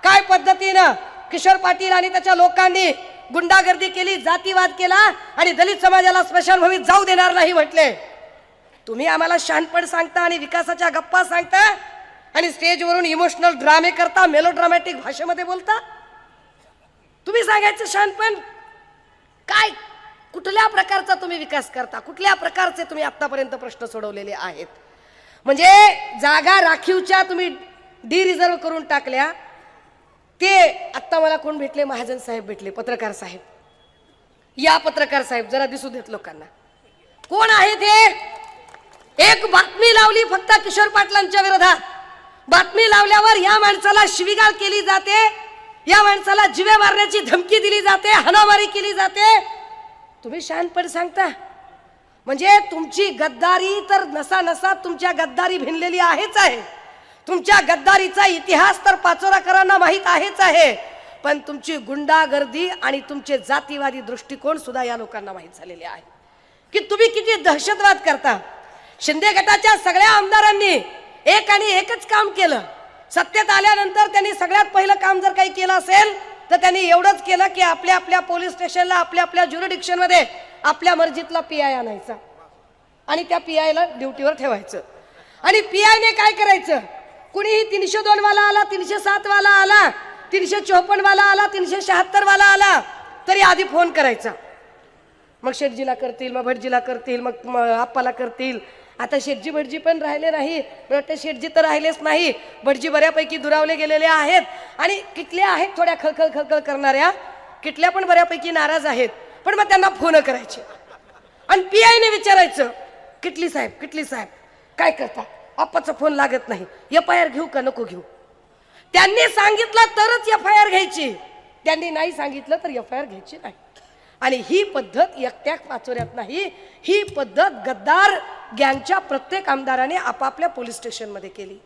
काय पद्धतीनं किशोर पाटील आणि त्याच्या लोकांनी गुंडागर्दी केली, जातीवाद केला आणि दलित समाजाला स्मशानभूमीत जाऊ देणार नाही म्हटले. तुम्ही आम्हाला शहाणपण सांगता आणि विकासाच्या गप्पा सांगता आणि स्टेजवरून इमोशनल ड्रामे करता, मेलोड्रामॅटिक भाषेमध्ये बोलता. तुम्ही सांगायचं शहाणपण काय? कुठल्या प्रकारचा तुम्ही विकास करता? कुठल्या प्रकारचे तुम्ही आतापर्यंत प्रश्न सोडवलेले आहेत? म्हणजे जागा राखीवच्या तुम्ही डी रिझर्व करून टाकल्या. ते आत्ता मला कोण भेटले? महाजन साहेब भेटले, पत्रकार साहेब. या पत्रकार साहेब जरा दिसू देत लोकांना. कोण आहे ते? एक बातमी लावली फक्त किशोर पाटलांच्या विरोधात. बातमी लावल्यावर या माणसाला शिवीगाळ केली जाते, या माणसाला जीवे मारण्याची धमकी दिली जाते, हाणामारी केली जाते. तुम्ही शहाणपण सांगता. म्हणजे तुमची गद्दारी तर नसा नसा तुमच्या गद्दारी भिनलेली आहेच आहे. तुमच्या गद्दारीचा इतिहास तर पाचोराकरांना माहीत आहेच आहे. पण तुमची गुंडागर्दी आणि तुमचे जातीवादी दृष्टिकोन सुद्धा या लोकांना माहीत झालेले आहे की तुम्ही किती दहशतवाद करता. शिंदे गटाच्या सगळ्या आमदारांनी एक आणि एकच काम केलं. सत्तेत आल्यानंतर त्यांनी सगळ्यात पहिलं काम जर काही केलं असेल तर त्यांनी एवढंच केलं की आपल्या आपल्या पोलीस स्टेशनला, आपल्या आपल्या ज्युरिडिक्शन मध्ये आपल्या मर्जीतला पीआय आणायचा आणि त्या पीआयला ड्युटीवर ठेवायचं. आणि पीआयने काय करायचं? कुणीही 302 वाला आला, 307 वाला आला, 354 वाला आला, 376 वाला आला तरी आधी फोन करायचा. मग शेठजीला करतील, मग भटजीला करतील, मग आप्पाला करतील. आता शेठजी भटजी पण राहिले नाही. वाटतं शेठजी तर राहिलेच नाही. भटजी बऱ्यापैकी दुरावले गेलेले आहेत आणि किटल्या आहेत थोड्या खळखळ खळखळ करणाऱ्या, किटल्या पण बऱ्यापैकी नाराज आहेत. पण मग त्यांना फोन करायचे आणि पीआयने विचारायचं, किटली साहेब, किटली साहेब काय करता? आप्पाचा फोन लागत नाही, FIR घेऊ का नको घेऊ? त्यांनी सांगितलं तरच FIR घ्यायची, त्यांनी नाही सांगितलं तर FIR घ्यायची नाही. आणि ही पद्धत एकट्या पाचोऱ्यात नाही, ही पद्धत गद्दार गँगच्या प्रत्येक आमदाराने आपापल्या पोलीस स्टेशनमध्ये केली.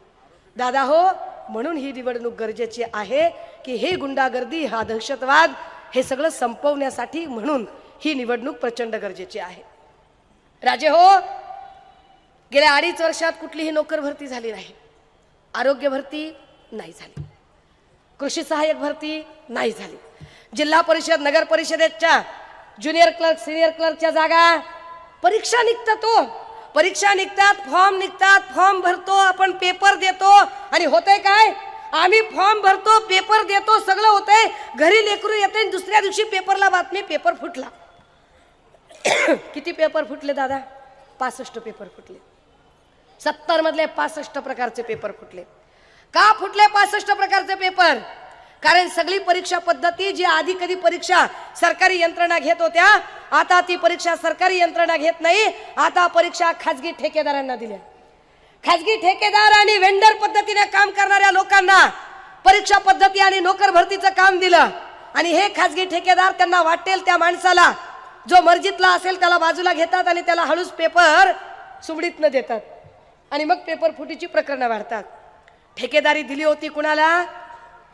दादा हो, म्हणून ही निवडणूक गरजेची आहे की हे गुंडागर्दी, हा दहशतवाद, हे सगळं संपवण्यासाठी म्हणून ही निवडणूक प्रचंड गरजेची आहे. राजे हो, गेल्या 2.5 वर्षात कुठलीही नोकर भरती झाली नाही. आरोग्य भरती नाही झाली, कृषी सहाय्यक भरती नाही झाली, जिल्हा परिषद नगर परिषदेच्या ज्युनियर क्लर्क सिनियर क्लर्कच्या जागा परीक्षा निघतात. परीक्षा निघतात, फॉर्म निघतात, फॉर्म भरतो आपण, पेपर देतो आणि होतंय काय? आम्ही फॉर्म भरतो, पेपर देतो, सगळं होतंय, घरी लेकरू येते, दुसऱ्या दिवशी पेपरला बातमी पेपर फुटला. किती पेपर फुटले दादा? 65 पेपर फुटले. 70 मधले 65 प्रकारचे पेपर फुटले. का फुटले 65 प्रकारचे पेपर? कारण सगळी परीक्षा पद्धती जी आधी कधी परीक्षा सरकारी यंत्रणा घेत होत्या, आता ती परीक्षा सरकारी यंत्रणा घेत नाही. आता परीक्षा खाजगी ठेकेदारांना दिल्या. खाजगी ठेकेदार आणि वेंडर पद्धतीने काम करणाऱ्या लोकांना परीक्षा पद्धती आणि नोकर भरतीचं काम दिलं. आणि हे खाजगी ठेकेदार त्यांना वाटेल त्या माणसाला, जो मर्जीतला असेल त्याला बाजूला घेतात आणि त्याला हळूच पेपर सुमडीतनं देतात आणि मग पेपर फुटीची प्रकरणं वाढतात. ठेकेदारी दिली होती कुणाला?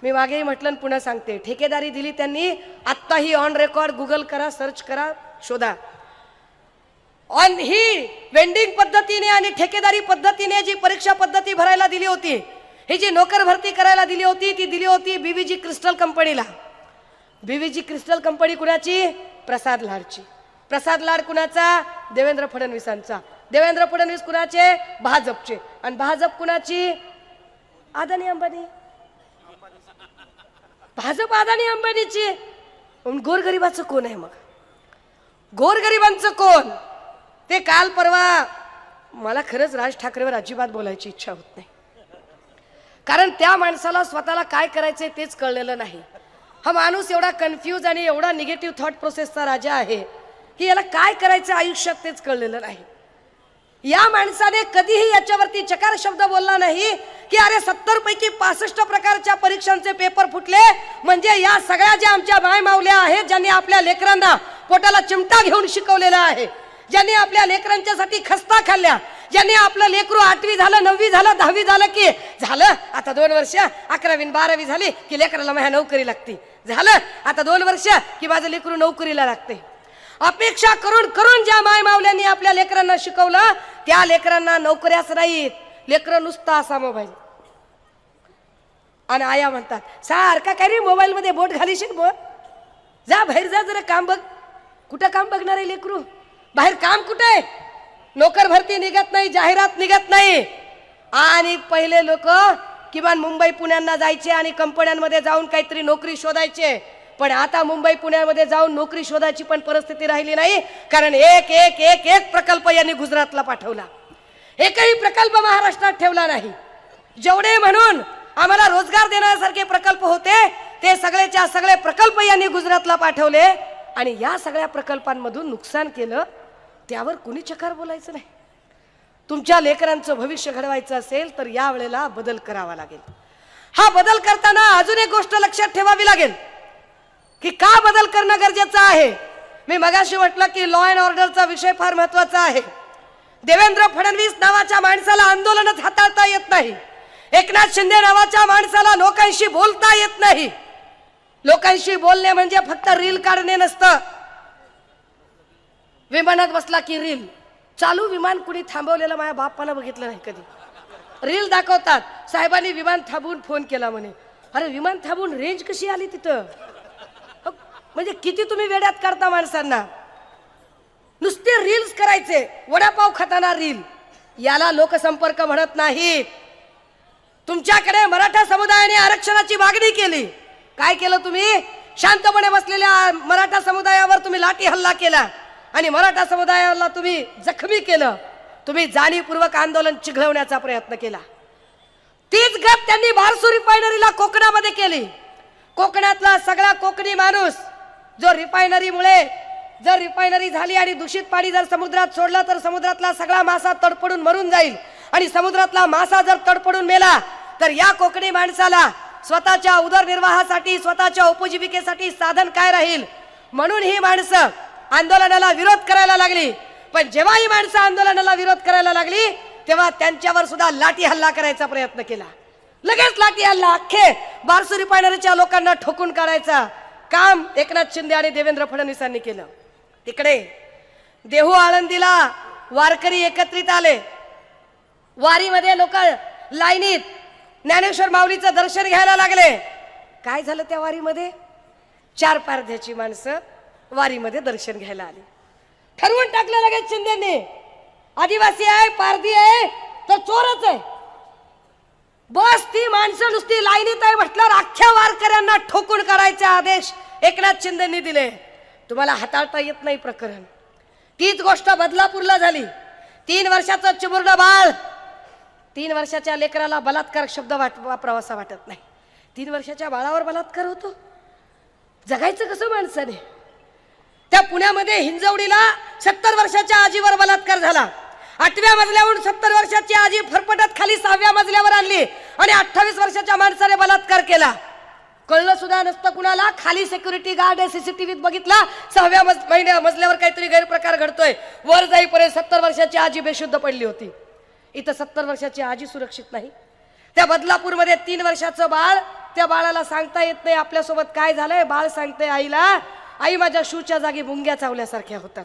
मी मागेही म्हटलं, पुन्हा सांगते, ठेकेदारी दिली त्यांनी. आत्ताही ऑन रेकॉर्ड गुगल करा, सर्च करा, शोधा. ऑन ही वेंडिंग पद्धतीने आणि ठेकेदारी पद्धतीने जी परीक्षा पद्धती भरायला दिली होती, ही जी नोकर भरती करायला दिली होती, ती दिली होती BVG क्रिस्टल कंपनीला. BVG क्रिस्टल कंपनी कुणाची? प्रसाद लाडची. प्रसाद लाड कुणाचा? देवेंद्र फडणवीसांचा. देवेंद्र फडणवीस कुणाचे? भाजपचे. आणि भाजप कुणाची? अदानी अंबानी. भाजप अदानी अंबानीची. गोरगरिबाचं कोण आहे? मग गोरगरिबांचं कोण? ते काल परवा, मला खरंच राज ठाकरेवर अजिबात बोलायची इच्छा होत नाही, कारण त्या माणसाला स्वतःला काय करायचंय तेच कळलेलं नाही. हा माणूस एवढा कन्फ्यूज आणि एवढा निगेटिव्ह थॉट प्रोसेसचा राजा आहे की याला काय करायचं आयुष्यात तेच कळलेलं नाही. या माणसाने कधीही याच्यावरती चकार शब्द बोलला नाही की अरे 70 पैकी 65 प्रकारच्या परीक्षांचे पेपर फुटले, म्हणजे या सगळ्या ज्या आमच्या माय मावल्या आहेत, ज्यांनी आपल्या लेकरांना पोटाला चिमटा घेऊन शिकवलेलं आहे, ज्यांनी आपल्या लेकरांच्यासाठी खस्ता खाल्ल्या, ज्यांनी आपलं लेकरू 8वी झालं, 9वी झालं, 10वी झालं की झालं, आता 2 वर्ष 11वी 12वी झाली की लेकराला माझ्या नोकरी लागती. झालं आता 2 वर्ष की माझं लेकरू नोकरीला लागते. अपेक्षा करून करून ज्या माय मावल्यांनी आपल्या लेकरांना शिकवलं त्या लेकरांना नोकऱ्याच नाहीत, लेकरं नुसता असा मोबाईल. आणि आया म्हणतात सारखा काय रे मोबाईल मध्ये बोट घालीशील बो, जा बाहेर जा जरा काम बघ. कुठं काम बघणार आहे लेकरू, बाहेर काम कुठं आहे, नोकर भरती निघत नाही, जाहिरात निघत नाही. आणि पहिले लोक किमान मुंबई पुण्यांना जायचे आणि कंपन्यांमध्ये जाऊन काहीतरी नोकरी शोधायचे, पण आता मुंबई पुण्यामध्ये जाऊन नोकरी शोधायची पण परिस्थिती राहिली नाही, कारण एक एक एक एक प्रकल्प यांनी गुजरातला पाठवला, एकही प्रकल्प महाराष्ट्रात ठेवला नाही. जेवढे म्हणून आम्हाला रोजगार देण्यासारखे प्रकल्प होते ते सगळेच्या सगळे प्रकल्प यांनी गुजरातला पाठवले. आणि या सगळ्या प्रकल्पांमधून नुकसान केलं त्यावर कुणी चकार बोलायचं नाही. तुमच्या लेकरांचं भविष्य घडवायचं असेल तर या वेळेला बदल करावा लागेल. हा बदल करताना अजून एक गोष्ट लक्षात ठेवावी लागेल की का बदल करणं गरजेचं आहे. मी मगाशी म्हटलं की लॉ अँड ऑर्डरचा विषय फार महत्वाचा आहे. देवेंद्र फडणवीस नावाच्या माणसाला आंदोलनच हाताळता येत नाही, एकनाथ शिंदे नावाच्या माणसाला लोकांशी बोलता येत नाही. लोकांशी बोलणे म्हणजे फक्त रील काढणे नसतं. विमानात बसला की रील चालू, विमान कुणी थांबवलेलं माझ्या बापाला बघितलं नाही कधी. रील दाखवतात, साहेबांनी विमान थांबवून फोन केला म्हणे. अरे विमान थांबवून रेंज कशी आली तिथं, म्हणजे किती तुम्ही वेड्यात करता माणसांना. नुसते रील्स करायचे, वडापाव खाताना रील, याला लोकसंपर्क म्हणत नाहीत. तुमच्याकडे मराठा समुदायाने आरक्षणाची मागणी केली, काय केलं तुम्ही, शांतपणे बसलेल्या मराठा समुदायावर तुम्ही लाठी हल्ला केला आणि मराठा समुदायाला तुम्ही जखमी केलं. तुम्ही जाणीवपूर्वक आंदोलन चिघळवण्याचा प्रयत्न केला. तीच गत त्यांनी बारसू रिफायनरीला कोकणामध्ये केली. कोकणातला सगळा कोकणी माणूस जो रिफायनरीमुळे जर रिफायनरी झाली आणि दूषित पाणी जर समुद्रात सोडलं तर समुद्रातला सगळा मासा तडपडून मरून जाईल. आणि समुद्रातला मासा जर तडपडून मेला तर या कोकणी माणसाला स्वतःच्या उदरनिर्वाहासाठी, स्वतःच्या उपजीविकेसाठी साधन काय राहील. म्हणून ही माणसं आंदोलनाला विरोध करायला लागली. पण जेव्हा ही माणसं आंदोलनाला विरोध करायला लागली तेव्हा त्यांच्यावर सुद्धा लाठी हल्ला करायचा प्रयत्न केला. लगेच लाठी हल्ला, अख्खे बारसू रिफायनरीच्या लोकांना ठोकून काढायचा काम एकनाथ शिंदे आणि देवेंद्र फडणवीसांनी केलं. तिकडे देहू आळंदीला वारकरी एकत्रित आले. वारीमध्ये लोक लाईनीत ज्ञानेश्वर माऊलीचं दर्शन घ्यायला लागले. काय झालं त्या वारीमध्ये, 4 पारध्याची माणसं वारीमध्ये दर्शन घ्यायला आली. ठरवून टाकलं लगेच शिंदेंनी, आदिवासी आहे, पारधी आहे तर चोरच आहे. बस ती माणसं नुसती लाईनीत आहे म्हटल्यावर अख्ख्या वारकऱ्यांना ठोकून काढायचे आदेश एकनाथ शिंदेंनी दिले. तुम्हाला हाताळता येत नाही प्रकरण. तीच गोष्ट बदलापूरला झाली. 3 वर्षाचं चिमुरडं बाळ, 3 वर्षाच्या लेकराला बलात्कार शब्द वापरावासा वाटत नाही. 3 वर्षाच्या बाळावर बलात्कार होतो, जगायचं कसं माणसाने. त्या पुण्यामध्ये हिंजवडीला 70 वर्षाच्या आजीवर बलात्कार झाला. 8व्या मजल्यावरून 70 वर्षाची आजी फरफटत खाली 6व्या मजल्यावर आणली आणि 28 वर्षाच्या माणसाने बलात्कार केला. कळलं सुद्धा नसतं कुणाला. खाली सिक्युरिटी गार्ड आहे, सीसीटीव्हीत बघितला 6व्या मजल्यावर काहीतरी गैरप्रकार घडतोय. वर जाईपर्यंत 70 वर्षाची आजी बेशुद्ध पडली होती. इथं 70 वर्षाची आजी सुरक्षित नाही. त्या बदलापूरमध्ये 3 वर्षाचं बाळ, त्या बाळाला सांगता येत नाही आपल्यासोबत काय झालंय. बाळ सांगते आईला, आई माझ्या शूच्या जागी मुंग्या चावल्यासारख्या होतात.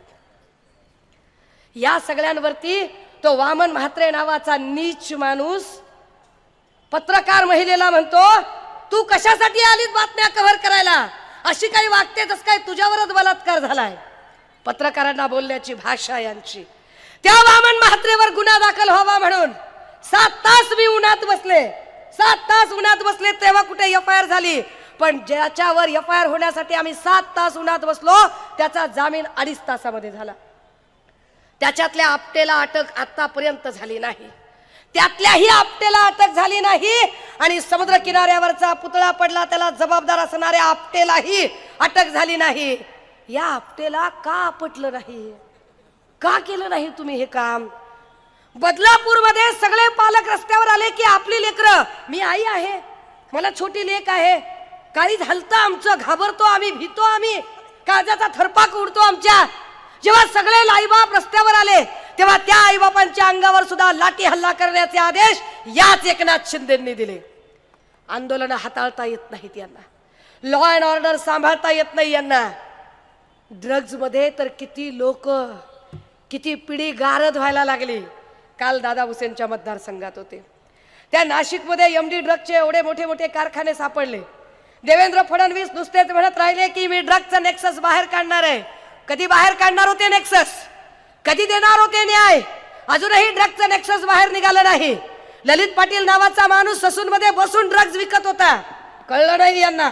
या सगळ्यांवरती तो वामन म्हात्रे नावाचा नीच माणूस पत्रकार महिलेला म्हणतो, तू कशासाठी आलीस बातम्या कव्हर करायला, अशी काही वागते तस काय तुझ्यावरच बलात्कार झालाय. पत्रकारांना बोलण्याची भाषा यांची. त्या वामन म्हात्रेवर गुन्हा दाखल व्हावा म्हणून 7 तास मी उन्हात बसले, 7 तास उन्हात बसले, तेव्हा कुठे FIR झाली. पण ज्याच्यावर FIR होण्यासाठी आम्ही 7 तास उन्हात बसलो त्याचा जामीन 2.5 तासामध्ये झाला. त्याच्यातल्या आपटेला अटक आतापर्यंत झाली नाही, त्यातल्याही आपटेला अटक झाली नाही. आणि समुद्र किनाऱ्यावरचा पुतळा पडला त्याला जबाबदार असणाऱ्या आपटेलाही अटक झाली नाही. या आपटेला का आपटलं नाही, का केलं नाही तुम्ही हे काम. बदलापूरमध्ये सगळे पालक रस्त्यावर आले की आपली लेकरं, मी आई आहे, मला छोटी लेक आहे, काही झालतं आमचं, घाबरतो आम्ही, भीतो आम्ही, काळजाचा थरपाक उडतो आमच्या. जेव्हा सगळे आईबाप रस्त्यावर आले तेव्हा त्या आईबापांच्या अंगावर सुद्धा लाठी हल्ला करण्याचे आदेश याच एकनाथ शिंदेंनी दिले. आंदोलन हाताळता येत नाहीत यांना. लॉ अँड ऑर्डर सांभाळता येत नाही यांना. ड्रग्ज मध्ये तर किती लोक, किती पिढी गारद व्हायला लागली. काल दादा हुसेनच्या मतदारसंघात होते. त्या नाशिकमध्ये एमडी ड्रग्जचे एवढे मोठे मोठे कारखाने सापडले. देवेंद्र फडणवीस नुसतेच म्हणत राहिले की मी ड्रग्जचा नेक्सस बाहेर काढणार आहे. कधी बाहेर काढणार होते नेक्सस? कधी देणार होते न्याय? अजूनही ड्रग्जचा नेक्सस बाहेर निघाला नाही. ललित पाटील नावाचा माणूस ससूनमध्ये बसून ड्रग्ज विकत होता. कळलं नाही यांना.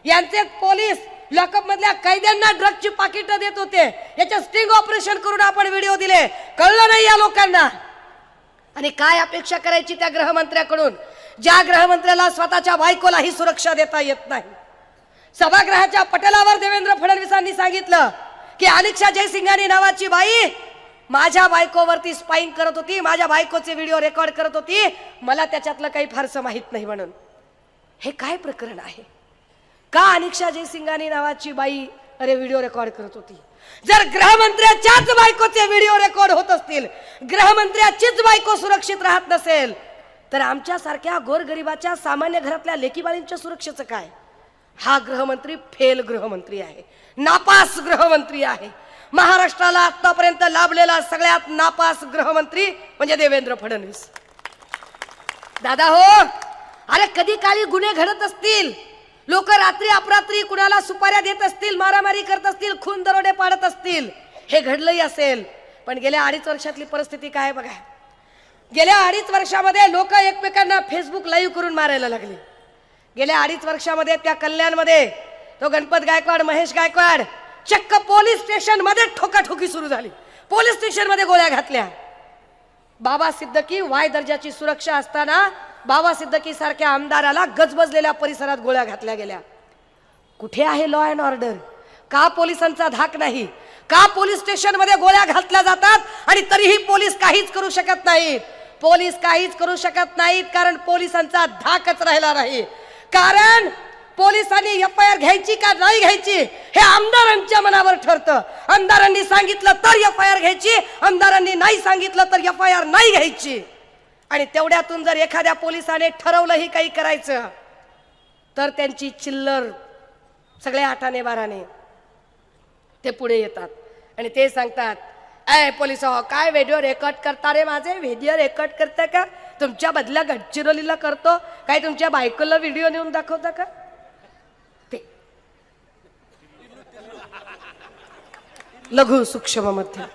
यांचे पोलीस लॉकअप मधल्या कैद्यांना ड्रग्जची पाकिटं देत होते. याचे स्टिंग ऑपरेशन करून आपण व्हिडिओ दिले. कळलं नाही या लोकांना. आणि काय अपेक्षा करायची त्या गृहमंत्र्याकडून, ज्या गृहमंत्र्याला स्वतःच्या बायकोलाही सुरक्षा देता येत नाही. सभागृहाच्या पटलावर देवेंद्र फडणवीसांनी सांगितलं की अलिक्षा जयसिंघानी नावाची बाई माझ्या बायकोवरती स्पाईंग करत होती, माझ्या बायकोचे व्हिडिओ रेकॉर्ड करत होती, मला त्याच्यातलं काही फारसं माहित नाही म्हणून. हे काय प्रकरण आहे? का अलिक्षा जयसिंघानी नावाची बाई व्हिडिओ रेकॉर्ड करत होती? जर गृहमंत्र्याच्याच बायकोचे व्हिडिओ रेकॉर्ड होत असतील, गृहमंत्र्याचीच बायको सुरक्षित राहत नसेल, तर आमच्या सारख्या गोरगरिबाच्या सामान्य घरातल्या लेकीबाळींच्या सुरक्षेचं काय? हा गृहमंत्री फेल गृहमंत्री आहे, नापास गृहमंत्री आहे. महाराष्ट्राला आतापर्यंत लाभलेला सगळ्यात नापास गृहमंत्री म्हणजे देवेंद्र फडणवीस. दादा हो, अरे कधी काळी गुन्हे घडत असतील, लोक रात्री अपरात्री कुणाला सुपाऱ्या देत असतील, मारामारी करत असतील, खून दरोडे पाडत असतील, हे घडलंही असेल. पण गेल्या 2.5 वर्षातली परिस्थिती काय बघा. गेल्या 2.5 वर्षामध्ये लोक एकमेकांना फेसबुक लाईव्ह करून मारायला लागले. गेल्या 2.5 वर्षामध्ये त्या कल्याणमध्ये तो गणपत गायकवाड, महेश गायकवाड चक्क पोलीस स्टेशन मध्ये ठोकाठोकी सुरू झाली. पोलीस स्टेशन मध्ये गोळ्या घातल्या. बाबा सिद्दकी वाय दर्जाची सुरक्षा असताना बाबा सिद्दकी सारख्या आमदाराला गजबजलेल्या परिसरात गोळ्या घातल्या गेल्या. कुठे आहे लॉ अँड ऑर्डर? का पोलिसांचा धाक नाही? का पोलीस स्टेशन मध्ये गोळ्या घातल्या जातात आणि तरीही पोलीस काहीच करू शकत नाहीत? पोलीस काहीच करू शकत नाहीत कारण पोलिसांचा धाकच राहिला नाही. कारण पोलिसांनी एफआयआर घ्यायची का नाही घ्यायची हे आमदारांच्या मनावर ठरतं. आमदारांनी सांगितलं तर एफआयआर घ्यायची, आमदारांनी नाही सांगितलं तर एफआयआर नाही घ्यायची. आणि तेवढ्यातून जर एखाद्या पोलिसाने ठरवलंही काही करायचं तर त्यांची चिल्लर सगळे आठाने बाराने ते पुढे येतात आणि ते सांगतात, ए पोलिस हो, काय व्हिडिओ रेकॉर्ड करता रे माझे? व्हिडिओ रेकॉर्ड करता का? तुमच्या बदल्या गडचिरोलीला करतो काय? तुमच्या बायकोला व्हिडिओ नेऊन दाखवता का? ते लघु सूक्ष्म मध्यम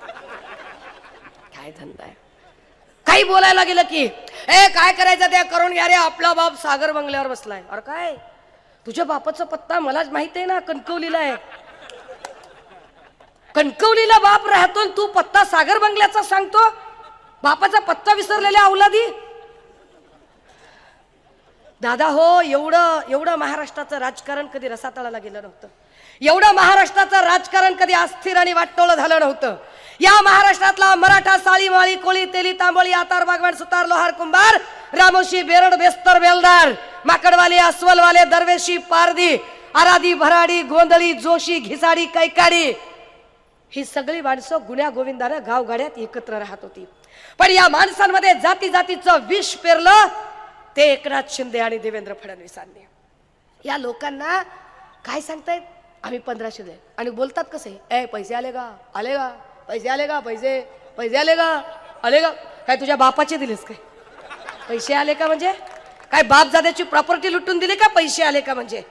काय धंदा आहे. काही बोलायला गेलं की ए काय करायचं ते करून घ्या रे, आपला बाप सागर बंगल्यावर बसलाय. अरे काय, तुझ्या बापाचा पत्ता मलाच माहित आहे ना, कणकवलीला आहे. कणकवलीला बाप राहतो, तू पत्ता सागर बंगल्याचा सांगतो? बापाचा पत्ता विसरलेल्या औलादी. दादा हो, एवढं महाराष्ट्राचं राजकारण कधी रसातळाला गेलं नव्हतं. एवढं महाराष्ट्राचं राजकारण कधी अस्थिर आणि वाटोळं झालं नव्हतं. या महाराष्ट्रातला मराठा, साळी, माळी, कोळी, तेली, तांबोळी, आतार, बागवान, सुतार, लोहार, कुंभार, रामोशी, बेरड, बेस्तर, बेलदार, माकडवाले, अस्वलवाले, दरवेशी, पारधी, आराधी, भराडी, गोंधळी, जोशी, घिसाडी, कैकाडी, ही सगळी माणसं गुण्या गोविंदानं गावगाड्यात एकत्र राहत होती. पण या माणसांमध्ये जाती जातीचं विष पेरलं ते एकनाथ शिंदे आणि देवेंद्र फडणवीसांनी. या लोकांना काय सांगतायत, आम्ही 1500 दे आणि बोलतात कसे, ए पैसे आले का? आले का? पैसे आले का? पैसे आले का? आले का? काय तुझ्या बापाचे दिलेस काय? पैसे आले का म्हणजे काय बापजाद्याची प्रॉपर्टी लुटून दिली का? पैसे आले का म्हणजे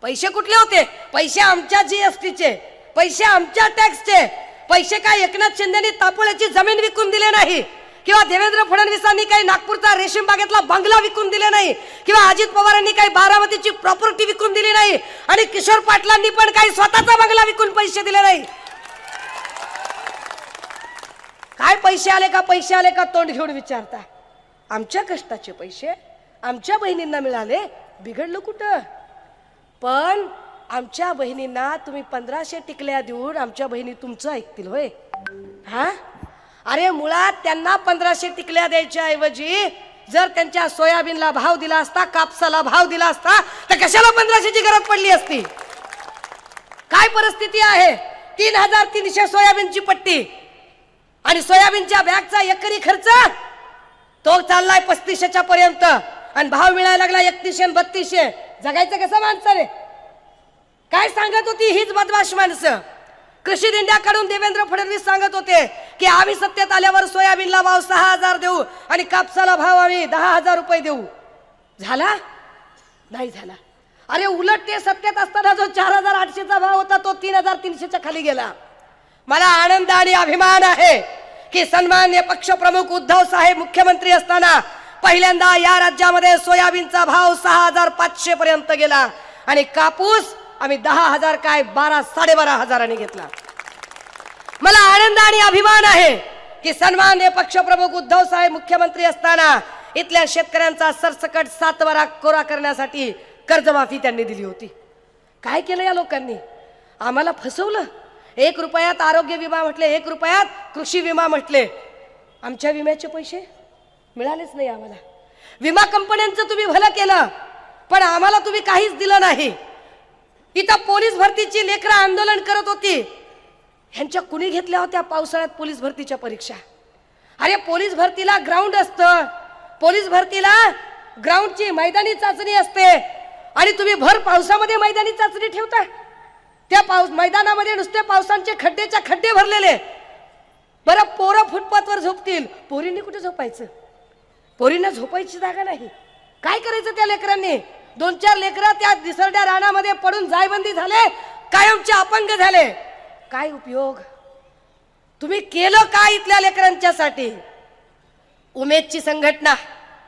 पैसे कुठले होते? पैसे आमच्या जीएसटीचे, पैसे आमच्या टॅक्सचे पैसे. काय एकनाथ शिंदेनी तापोळ्याची जमीन विकून दिले नाही किंवा देवेंद्र फडणवीसांनी काही नागपूरचा रेशीम बागेतला बंगला विकून दिले नाही किंवा अजित पवारांनी काही बारामतीची प्रॉपर्टी विकून दिली नाही आणि किशोर पाटलांनी पण काही स्वतःचा बंगला विकून पैसे दिले नाही. काय पैसे आले का? पैसे आले का तोंड घेऊन विचारता. आमच्या कष्टाचे पैसे आमच्या बहिणींना मिळाले, बिघडलं कुठं? पण आमच्या बहिणींना तुम्ही 1500 टिकल्या देऊन आमच्या बहिणी तुमचं ऐकतील होय? हा, अरे मुळात त्यांना 1500 टिकल्या द्यायच्या ऐवजी जर त्यांच्या सोयाबीनला भाव दिला असता, कापसाला भाव दिला असता, तर कशाला 1500 ची गरज पडली असती? काय परिस्थिती आहे? 3300 सोयाबीनची पट्टी आणि सोयाबीनच्या बॅगचा एकरी खर्च तो चाललाय 3500च्या पर्यंत आणि भाव मिळायला लागला 3100 3200. जगायचं कसं माणसाने? काय सांगत होती हीच बदमाश माणसं? कृषी दिंड्याकडून देवेंद्र फडणवीस सांगत होते की आम्ही सत्तेत आल्यावर सोयाबीनला भाव 6,000 देऊ आणि कापसाला भाव आम्ही 10,000 रुपये देऊ. झाला? नाही झाला. अरे उलट ते सत्तेत असताना जो 4,800चा भाव होता तो 3,300च्या खाली गेला. मला आनंद आणि अभिमान आहे की सन्माननीय पक्षप्रमुख उद्धव साहेब मुख्यमंत्री असताना पहिल्यांदा या राज्यामध्ये सोयाबीनचा भाव 6,500 पर्यंत गेला आणि कापूस आम्ही 10,000 काय 12,500 घेतला. मला आनंद आणि अभिमान आहे की सन्माननीय पक्षप्रमुख उद्धव साहेब मुख्यमंत्री असताना इथल्या शेतकऱ्यांचा सरसकट 7 कोरा करण्यासाठी कर्जमाफी त्यांनी दिली होती. काय केलं या लोकांनी? आम्हाला फसवलं. 1 रुपयात आरोग्य विमा म्हटले, 1 रुपयात कृषी विमा म्हटले. आमच्या विम्याचे पैसे मिळालेच नाही आम्हाला. विमा कंपन्यांचं तुम्ही भलं केलं पण आम्हाला तुम्ही काहीच दिलं नाही. इथं पोलीस भरतीची लेकरं आंदोलन करत होती. ह्यांच्या कुणी घेतल्या होत्या पावसाळ्यात पोलीस भरतीच्या परीक्षा? अरे पोलीस भरतीला ग्राउंड असतं, पोलीस भरतीला ग्राउंडची मैदानी चाचणी असते आणि तुम्ही भर पावसामध्ये मैदानी चाचणी ठेवता. त्या मैदानामध्ये नुसते पावसांचे खड्डेच्या खड्डे भरलेले. बरं पोरं फुटपाथवर झोपतील, पोरींनी कुठे झोपायचं? पोरींना झोपायची जागा नाही. काय करायचं त्या लेकरांनी? 2-4 लेकरं त्या दिसरड्या रानामध्ये पडून जायबंदी झाले, कायमचे अपंग झाले. काय उपयोग? तुम्ही केलं काय इथल्या लेकरांच्यासाठी? उमेदची संघटना,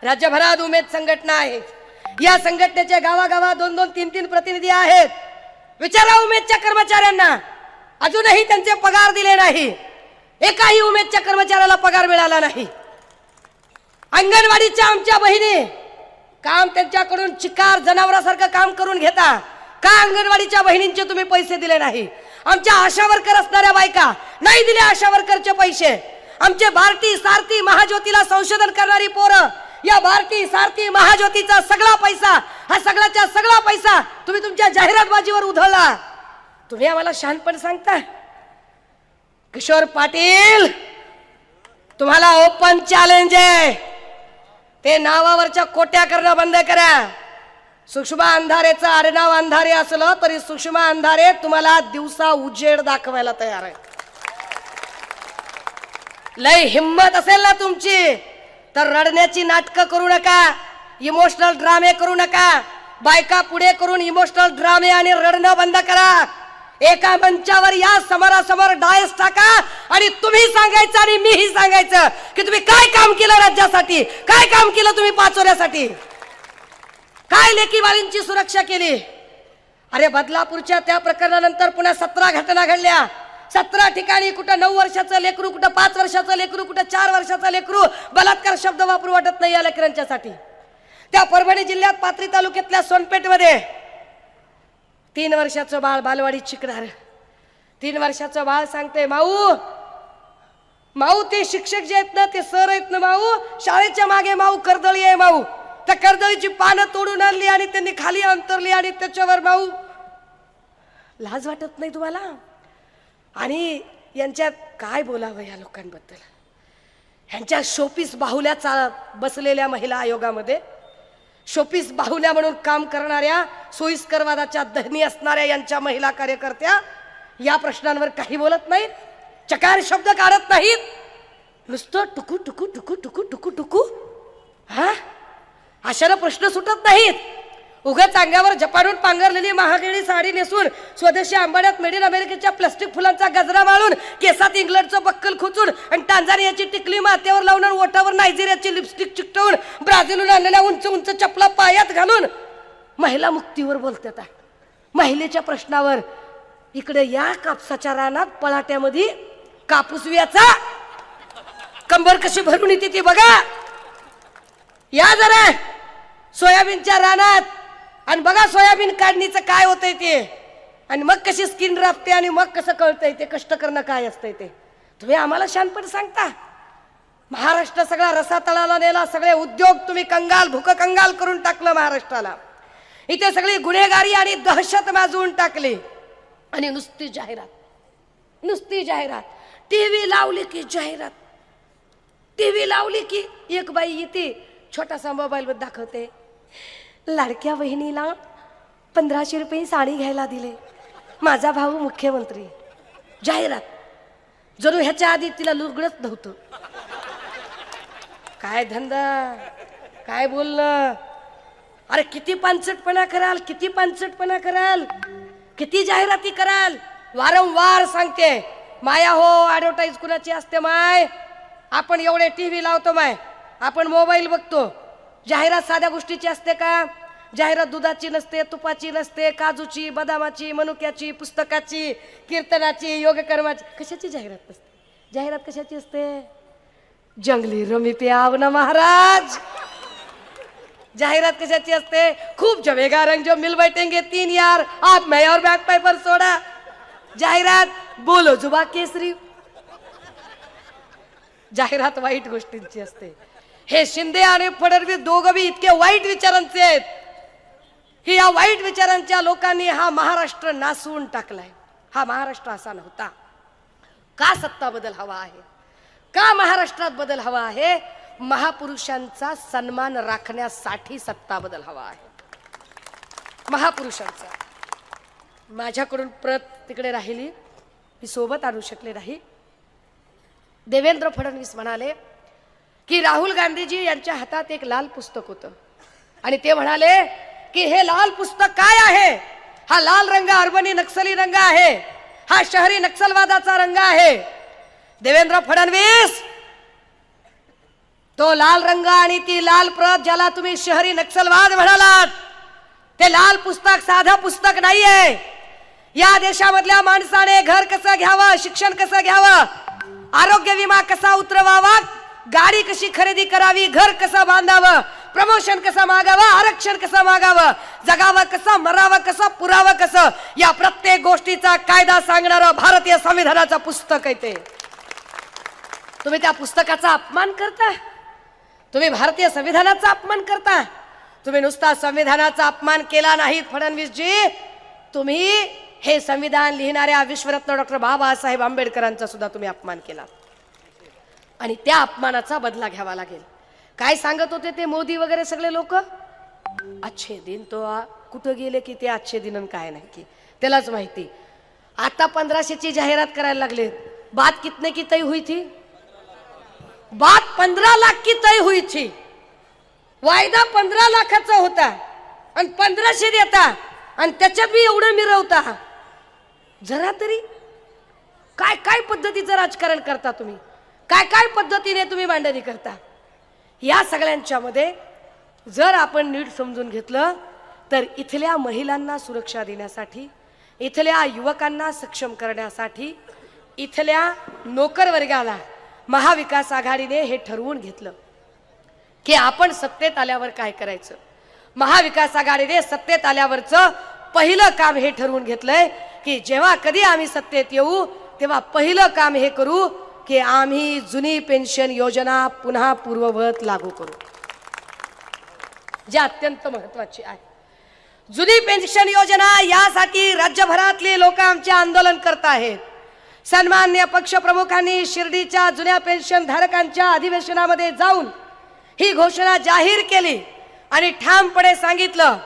राज्यभरात उमेद संघटना आहे. या संघटनेच्या गावागावात 2-2, 3-3 प्रतिनिधी आहेत. विचारा उमेदच्या कर्मचाऱ्यांना, अजूनही त्यांचे पगार दिले नाही. एकाही उमेदच्या कर्मचाऱ्याला पगार मिळाला नाही. अंगणवाडीच्या आमच्या बहिणी काम त्यांच्याकडून चिकार जनावरासारखं काम करून घेता. का अंगणवाडीच्या बहिणींचे तुम्ही पैसे दिले नाही? आमच्या आशा वर्कर असणाऱ्या बायका नाही दिले आशा वर्करचे पैसे. आमचे भारती सारथी महाज्योतीला संशोधन करणारी पोरं, या भारती सारथी महाज्योतीचा सगळा पैसा, हा सगळ्याचा सगळा पैसा तुम्ही तुमच्या जाहिरातबाजीवर उधळला. तुम्ही आम्हाला शहाणपण सांगता? किशोर पाटील, तुम्हाला ओपन चॅलेंज आहे. ते नावावरच्या कोट्या करणं बंद करा. सुषमा अंधारेचं आडनाव अंधारे असलं तरी सुषमा अंधारे तुम्हाला दिवसा उजेड दाखवायला तयार आहे. लय हिम्मत असेल ना तुमची तर रडण्याची नाटकं करू नका, इमोशनल ड्रामे करू नका. बायका पुढे करून इमोशनल ड्रामे आणि रडणं बंद करा. एका मंचावर या समोरासमोर डायस टाका आणि तुम्ही सांगायचं आणि मीही सांगायचं की तुम्ही काय काम केलं राज्यासाठी, काय काम केलं तुम्ही पाचोऱ्यासाठी, काय लेकी बाळींची सुरक्षा केली. अरे बदलापूरच्या त्या प्रकरणानंतर पुन्हा 17 घटना घडल्या. 17 ठिकाणी कुठं 9 वर्षाचं लेकरू, कुठं 5 वर्षाचं लेकरू, कुठं 4 वर्षाचं लेकरू. बलात्कार शब्द वापरू वाटत नाही या लेकरांच्यासाठी. त्या परभणी जिल्ह्यात पाथरी तालुक्यातल्या सोनपेठमध्ये 3 वर्षाचं बाळ बालवाडीत शिकणार. 3 वर्षाचं बाळ सांगते, माऊ माऊ ते शिक्षक जे आहेत ना ते सर आहेत ना माऊ, शाळेच्या मागे माऊ कर्दळी आहे माऊ. त्या कर्दळीची पानं तोडून आणली आणि त्यांनी खाली अंतरली आणि त्याच्यावर माऊ. लाज वाटत नाही तुम्हाला? आणि यांच्यात काय बोलावं या लोकांबद्दल? ह्यांच्या शोपीस बाहुल्या बसलेल्या महिला आयोगामध्ये, शोपीस बाहुल्या म्हणून काम करणाऱ्या, सोयीस्करवादाच्या धनी असणाऱ्या यांच्या महिला कार्यकर्त्या या प्रश्नांवर काही बोलत नाहीत, चकार शब्द काढत नाहीत. नुसतं टुकू टुकू टुकू टुकू टुकू टुकू. हा, अशाला प्रश्न सुटत नाहीत. उगाच अंगावर जपानून पांघरलेली महागडी साडी नेसून, स्वदेशी आंबाड्यात मेड इन अमेरिकेच्या प्लास्टिक फुलांचा गजरा माळून, केसात इंग्लंडचं बक्कल खोचून आणि टांझानियाची टिकली माथ्यावर लावून, ओठावर नायजेरियाची लिपस्टिक चिकटवून, ब्राझीलहून आणलेल्या उंच उंच चपला पायात घालून महिला मुक्तीवर बोलतात. महिलेच्या प्रश्नावर इकडे या कापसाच्या रानात पळाट्यामध्ये कापूस वियाचा कंबर कशी भरून येते ती बघा. या जरा सोयाबीनच्या रानात आणि बघा सोयाबीन काढणीचं काय होतंय ते, आणि मग कशी स्किन राबते आणि मग कसं कळतंय ते कष्ट करणं काय असतंय ते. तुम्ही आम्हाला शानपण सांगता? महाराष्ट्र सगळा रसातळाला नेला, सगळे उद्योग तुम्ही कंगाल भूक कंगाल करून टाकलं महाराष्ट्राला. इथे सगळी गुन्हेगारी आणि दहशत माजवून टाकली. आणि नुसती जाहिरात, नुसती जाहिरात. टीव्ही लावली की जाहिरात, टीव्ही लावली की एक बाई येते छोटासा मोबाईल वर दाखवते, लाडक्या बहिणीला 1500 रुपये साडी घ्यायला दिले, माझा भाऊ मुख्यमंत्री. जाहिरात जणू ह्याच्या आधी तिला लुगडच नव्हतं. काय धंदा, काय बोलणं. अरे किती पानसटपणा कराल, किती पानसटपणा कराल, किती जाहिराती कराल. वारंवार सांगते माया हो, ॲडव्हर्टाईज कुणाची असते माय. आपण एवढे टीव्ही लावतो माय, आपण मोबाईल बघतो. जाहिरात साध्या गोष्टीची असते का? जाहिरात दुधाची नसते, तुपाची नसते, काजूची, बदामाची, मनुक्याची, पुस्तकाची, कीर्तनाची, योगकर्माची. कशाची जाहिरात नसते? जाहिरात कशाची असते? जंगली रमी प्याव ना महाराज. जाहिरात कशाची असते? खूप जमेगा रंग जो मिल बैठेंगे 3 यार, आप मैं और बैक पाइपर सोडा. जाहिरात बोलो जुबा केसरी. जाहिरात वाईट गोष्टींची असते. हे शिंदे आणि फडणवीस दोघं बी इतके वाईट विचारांचे आहेत की या वाईट विचारांच्या लोकांनी हा महाराष्ट्र नासून टाकलाय. हा महाराष्ट्र असा नव्हता. का सत्ता बदल हवा आहे? का महाराष्ट्रात बदल हवा आहे? महापुरुषांचा सन्मान राखण्यासाठी सत्ता बदल हवा आहे. महापुरुषांचा. माझ्याकडून प्रत तिकडे राहिली, मी सोबत आणू शकले नाही. देवेंद्र फडणवीस म्हणाले की राहुल गांधीजी यांच्या हातात एक लाल पुस्तक होतं आणि ते म्हणाले की हे लाल पुस्तक काय आहे? हा लाल रंग अर्बनी नक्सली रंग आहे, हा शहरी नक्षलवादाचा रंग आहे. देवेंद्र फडणवीस, तो लाल रंग आणि ती लाल प्रत ज्याला तुम्ही शहरी नक्षलवाद म्हणालात, ते लाल पुस्तक साधं पुस्तक नाहीये. या देशामधल्या माणसाने घर कसं घ्यावं, शिक्षण कसं घ्यावं, आरोग्य विमा कसा उतरवावा, गाडी कशी खरेदी करावी, घर कसं बांधावं, प्रमोशन कसं मागावं, आरक्षण कसं मागावं, जगावं कसं, मरावं कसं, पुरावं कसं, या प्रत्येक गोष्टीचा कायदा सांगणारं भारतीय संविधानाचं पुस्तक आहे ते. तुम्ही त्या पुस्तकाचा अपमान करता. तुम्ही भारतीय संविधानाचा अपमान करता. तुम्ही नुसता संविधानाचा अपमान केला नाहीत फडणवीसजी, तुम्ही हे संविधान लिहिणाऱ्या विश्वरत्न डॉक्टर बाबासाहेब आंबेडकरांचा सुद्धा तुम्ही अपमान केला आणि त्या अपमानाचा बदला घ्यावा लागेल. काय सांगत होते ते मोदी वगैरे सगळे लोक? अच्छे दिन तो कुठं गेले की ते अच्छे दिन काय नाही की त्यालाच माहिती. आता 1500ची जाहिरात करायला लागले. बात कितने की तय हुई थी? बात 15 लाख की तय हुई थी. वायदा 15 लाखाचा होता आणि 1500 देता आणि त्याच्यात बी एवढं मिरवता. जरा तरी काय काय पद्धतीचं राजकारण करता तुम्ही, काय काय पद्धतीने तुम्ही मांडणी करता. या सगळ्यांच्या मध्ये जर आपण नीट समजून घेतलं तर इथल्या महिलांना सुरक्षा देण्यासाठी, इथल्या युवकांना सक्षम करण्यासाठी, इथल्या नोकर वर्गाला महाविकास आघाडीने हे ठरवून घेतलं की आपण सत्तेत आल्यावर काय करायचं. महाविकास आघाडीने सत्तेत आल्यावरचं पहिलं काम हे ठरवून घेतलंय की जेव्हा कधी आम्ही सत्तेत येऊ तेव्हा पहिलं काम हे करू की आम्ही जुनी पेन्शन योजना पुन्हा पूर्ववत लागू करू, जे अत्यंत महत्त्वाची आहे. जुनी पेन्शन योजना यासाठी राज्यभरातले लोक आमचे आंदोलन करत आहेत. सन्मान्य पक्षप्रमुखांनी शिर्डीच्या जुन्या पेन्शन धारकांच्या अधिवेशनामध्ये जाऊन ही घोषणा जाहीर केली आणि ठामपणे सांगितलं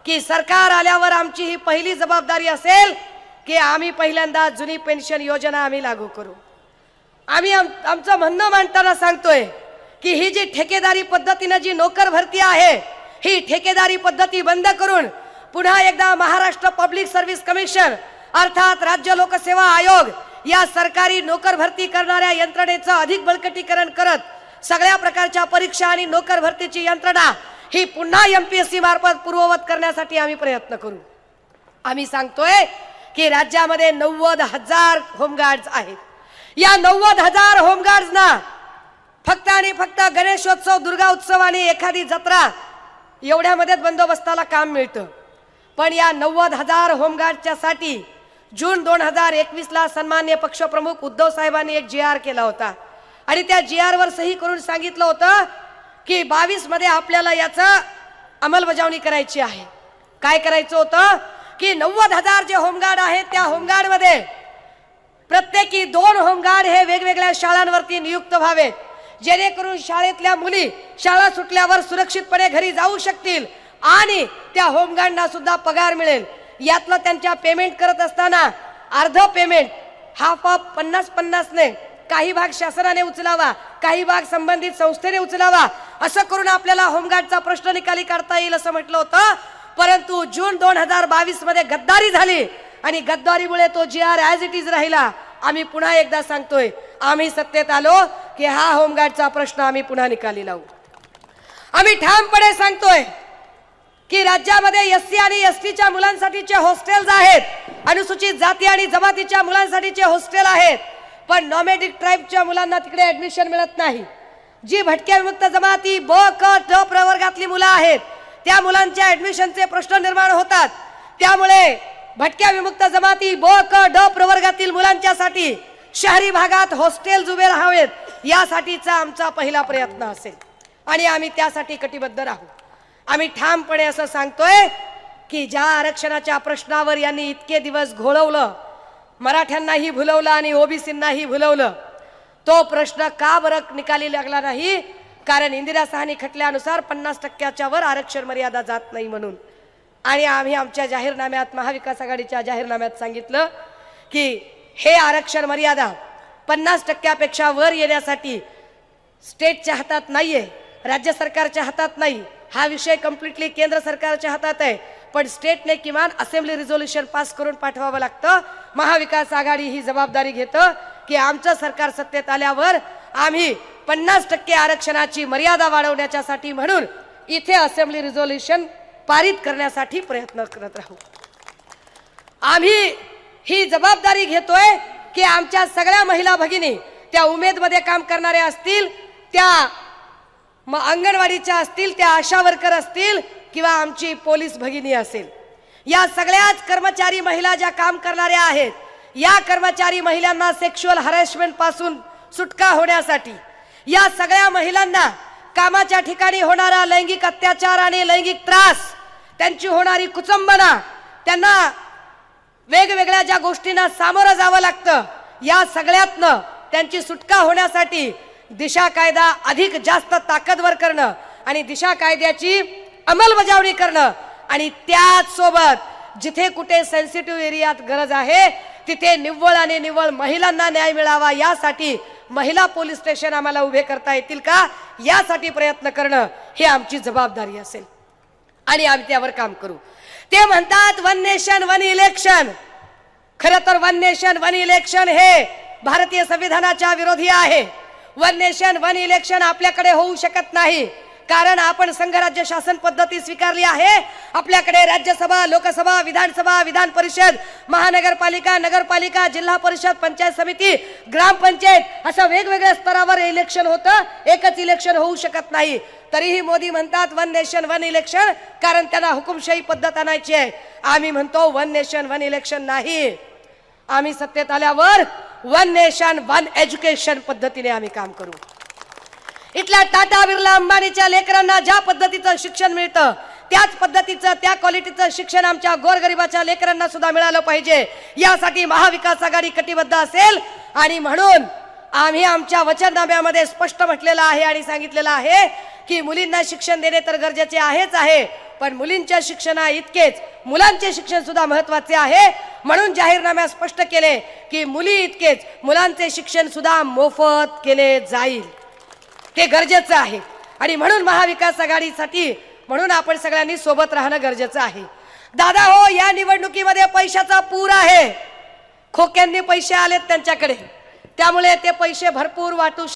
की सरकार आल्यावर आमची ही पहिली जबाबदारी असेल की आम्ही पहिल्यांदा जुनी पेन्शन योजना आम्ही लागू करू. आम्ही आमचं म्हणणं मांडताना सांगतोय की ही जी ठेकेदारी पद्धतीने जी नोकर भरती आहे, ही ठेकेदारी पद्धती बंद करून पुन्हा एकदा महाराष्ट्र पब्लिक सर्व्हिस कमिशन अर्थात राज्य लोकसेवा आयोग या सरकारी नोकर भरती करणाऱ्या यंत्रणेचं अधिक बळकटीकरण करत सगळ्या प्रकारच्या परीक्षा आणि नोकर भरतीची यंत्रणा ही पुन्हा एमपीएससी मार्फत पूर्ववत करण्यासाठी आम्ही प्रयत्न करू. आम्ही सांगतोय की राज्यामध्ये 90,000 होमगार्ड्स आहेत. या 90,000 होमगार्ड्सना फक्त आणि फक्त गणेशोत्सव, दुर्गा उत्सव आणि एखादी जत्रा एवढ्यामध्ये बंदोबस्ताला काम मिळतं. पण या 90,000 होमगार्डच्या साठी जून 2021 ला सन्मान्य पक्षप्रमुख उद्धव साहेबांनी एक GR केला होता आणि त्या GR वर सही करून सांगितलं होतं की 22 मध्ये आपल्याला याचा अंमलबजावणी करायची आहे. काय करायचं होतं की 90,000 जे होमगार्ड आहेत त्या होमगार्ड मध्ये प्रत्येकी 2 होमगार्ड हे वेगवेगळ्या शाळांवरती नियुक्त व्हावेत, जेणेकरून शाळेतल्या मुली शाळा सुटल्यावर सुरक्षितपणे घरी जाऊ शकतील, आणि त्या होमगार्डना सुद्धा पगार मिळेल। यातलं त्यांच्या पेमेंट करत असताना अर्ध पेमेंट हाफ ऑफ 50-50 ने काही भाग शासनाने उचलावा, काही भाग संबंधित संस्थेने उचलावा, असं करून आपल्याला होमगार्डचा प्रश्न निकाली काढता येईल असं म्हटलं होतं। परंतु जून 2022 मध्ये गद्दारी झाली आणि गद्दारीमुळे तो GR ॲज इट इज राहिला। आम्ही पुन्हा एकदा सांगतोय, आम्ही सत्तेत आलो की हा होमगार्डचा प्रश्न आम्ही पुन्हा निकाली लावू। आम्ही ठामपणे सांगतोय की राज्यामध्ये SC आणि STच्या मुलांसाठीचे हॉस्टेल्स आहेत, अनुसूचित जाती आणि जमातीच्या मुलांसाठीचे हॉस्टेल आहेत, पण नॉमॅडिक ट्राइबच्या मुलांना तिकडे ऍडमिशन मिळत नाही। जी भटक्या विमुक्त जमाती ब क ड प्रवर्गातली मुलं आहेत त्या मुलांच्या ऍडमिशनचे प्रश्न निर्माण होतात। त्यामुळे भटक्या विमुक्त जमाती ब क ड प्रवर्गातील मुलांच्यासाठी शहरी भागात हॉस्टेल्स उभे राहावेत, यासाठीचा आमचा पहिला प्रयत्न असेल आणि आम्ही त्यासाठी कटिबद्ध राहू। आम्ही ठामपणे असं सांगतोय की ज्या आरक्षणाच्या प्रश्नावर यांनी इतके दिवस घोळवलं, मराठ्यांनाही भुलवलं आणि ओबीसींनाही भुलवलं, तो प्रश्न का बरं निकाली लागला नाही? कारण इंदिरा साहनी खटल्यानुसार 50%च्या वर आरक्षण मर्यादा जात नाही म्हणून। आणि आम्ही आमच्या जाहीरनाम्यात, महाविकास आघाडीच्या जाहीरनाम्यात सांगितलं की हे आरक्षण मर्यादा 50%पेक्षा वर येण्यासाठी स्टेटच्या हातात नाहीये, राज्य सरकारच्या हातात नाही, हा विषय कम्प्लिटली केंद्र सरकारच्या हातात आहे। पण स्टेटने किमान असेंब्ली रिझोल्यूशन पास करून पाठवावं लागतं। महाविकास आघाडी ही जबाबदारी घेतं की आमचं सरकार सत्तेत आल्यावर आम्ही 50% आरक्षणाची मर्यादा वाढवण्यासाठी म्हणून इथे असेंब्ली रिझोल्यूशन पारित करण्यासाठी प्रयत्न करत राहू। आम्ही ही जबाबदारी घेतोय की आमच्या सगळ्या महिला भगिनी, त्या उमेदमध्ये काम करणाऱ्या असतील, त्या अंगणवाडीच्या असतील, त्या आशा वर्कर असतील किंवा आमची पोलीस भगिनी असेल, या सगळ्याच कर्मचारी महिला ज्या काम करणाऱ्या आहेत, या कर्मचारी महिलांना सेक्शुअल हॅरेसमेंट पासून सुटका होण्यासाठी, या सगळ्या महिलांना कामाच्या ठिकाणी होणारा लैंगिक अत्याचार आणि लैंगिक त्रास, त्यांची होणारी कुचंबना, त्यांना वेगवेगळ्या ज्या गोष्टींना सामोरं जावं लागतं, या सगळ्यातनं त्यांची सुटका होण्यासाठी दिशा कायदा अधिक जास्त ताकदवर करणं आणि दिशा कायद्याची अंमलबजावणी करणं आणि त्याच सोबत जिथे कुठे सेन्सिटिव्ह एरियात गरज आहे तिथे निव्वळ आणि निव्वळ महिलांना न्याय मिळावा, यासाठी महिला पोलीस स्टेशन आम्हाला उभे करता येतील का, यासाठी प्रयत्न करणं ही आमची जबाबदारी असेल आणि आम्ही त्यावर काम करू। ते म्हणतात 1 नेशन 1 इलेक्शन। खरं तर 1 नेशन 1 इलेक्शन हे भारतीय संविधानाच्या विरोधी आहे। 1 नेशन 1 इलेक्शन आपल्याकडे होऊ शकत नाही, कारण आपण संघराज्य शासन पद्धती स्वीकारली आहे। आपल्याकडे राज्यसभा, लोकसभा, विधानसभा, विधान परिषद, महानगरपालिका, नगरपालिका, जिल्हा परिषद, पंचायत समिती, ग्रामपंचायत असं वेगवेगळ्या स्तरावर इलेक्शन होतं, एकच इलेक्शन होऊ शकत नाही। तरीही मोदी म्हणतात 1 नेशन 1 इलेक्शन, कारण त्यांना हुकुमशाही पद्धत आणायची आहे। आम्ही म्हणतो 1 नेशन 1 इलेक्शन नाही, आम्ही सत्तेत आल्यावर 1 नेशन 1 एज्युकेशन पद्धतीने आम्ही काम करू। इथल्या टाटा, बिर्ला, अंबानीच्या लेकरांना ज्या पद्धतीचं शिक्षण मिळतं त्याच पद्धतीचं, त्या क्वालिटीचं शिक्षण आमच्या गोरगरिबाच्या लेकरांना सुद्धा मिळालं पाहिजे, यासाठी महाविकास आघाडी कटिबद्ध असेल। आणि म्हणून आम्ही आमच्या वचननाम्यामध्ये स्पष्ट म्हटलेलं आहे आणि सांगितलेलं आहे की मुलींना शिक्षण देणे तर गरजेचे आहेच आहे, पण मुलींच्या शिक्षणा इतकेच मुलांचे शिक्षण सुद्धा महत्त्वाचे आहे। म्हणून जाहीरनाम्यात स्पष्ट केले की मुली इतकेच मुलांचे शिक्षण सुद्धा मोफत केले जाईल, ते गरजेचं आहे। आणि म्हणून महाविकास आघाडीसाठी म्हणून आपण सगळ्यांनी सोबत राहणं गरजेचं आहे। दादा हो, या निवडणुकीमध्ये पैशाचा पूर आहे, खोक्यांनी पैसे आलेत त्यांच्याकडे, त्यामुळे ते पैसे भरपूर वाटू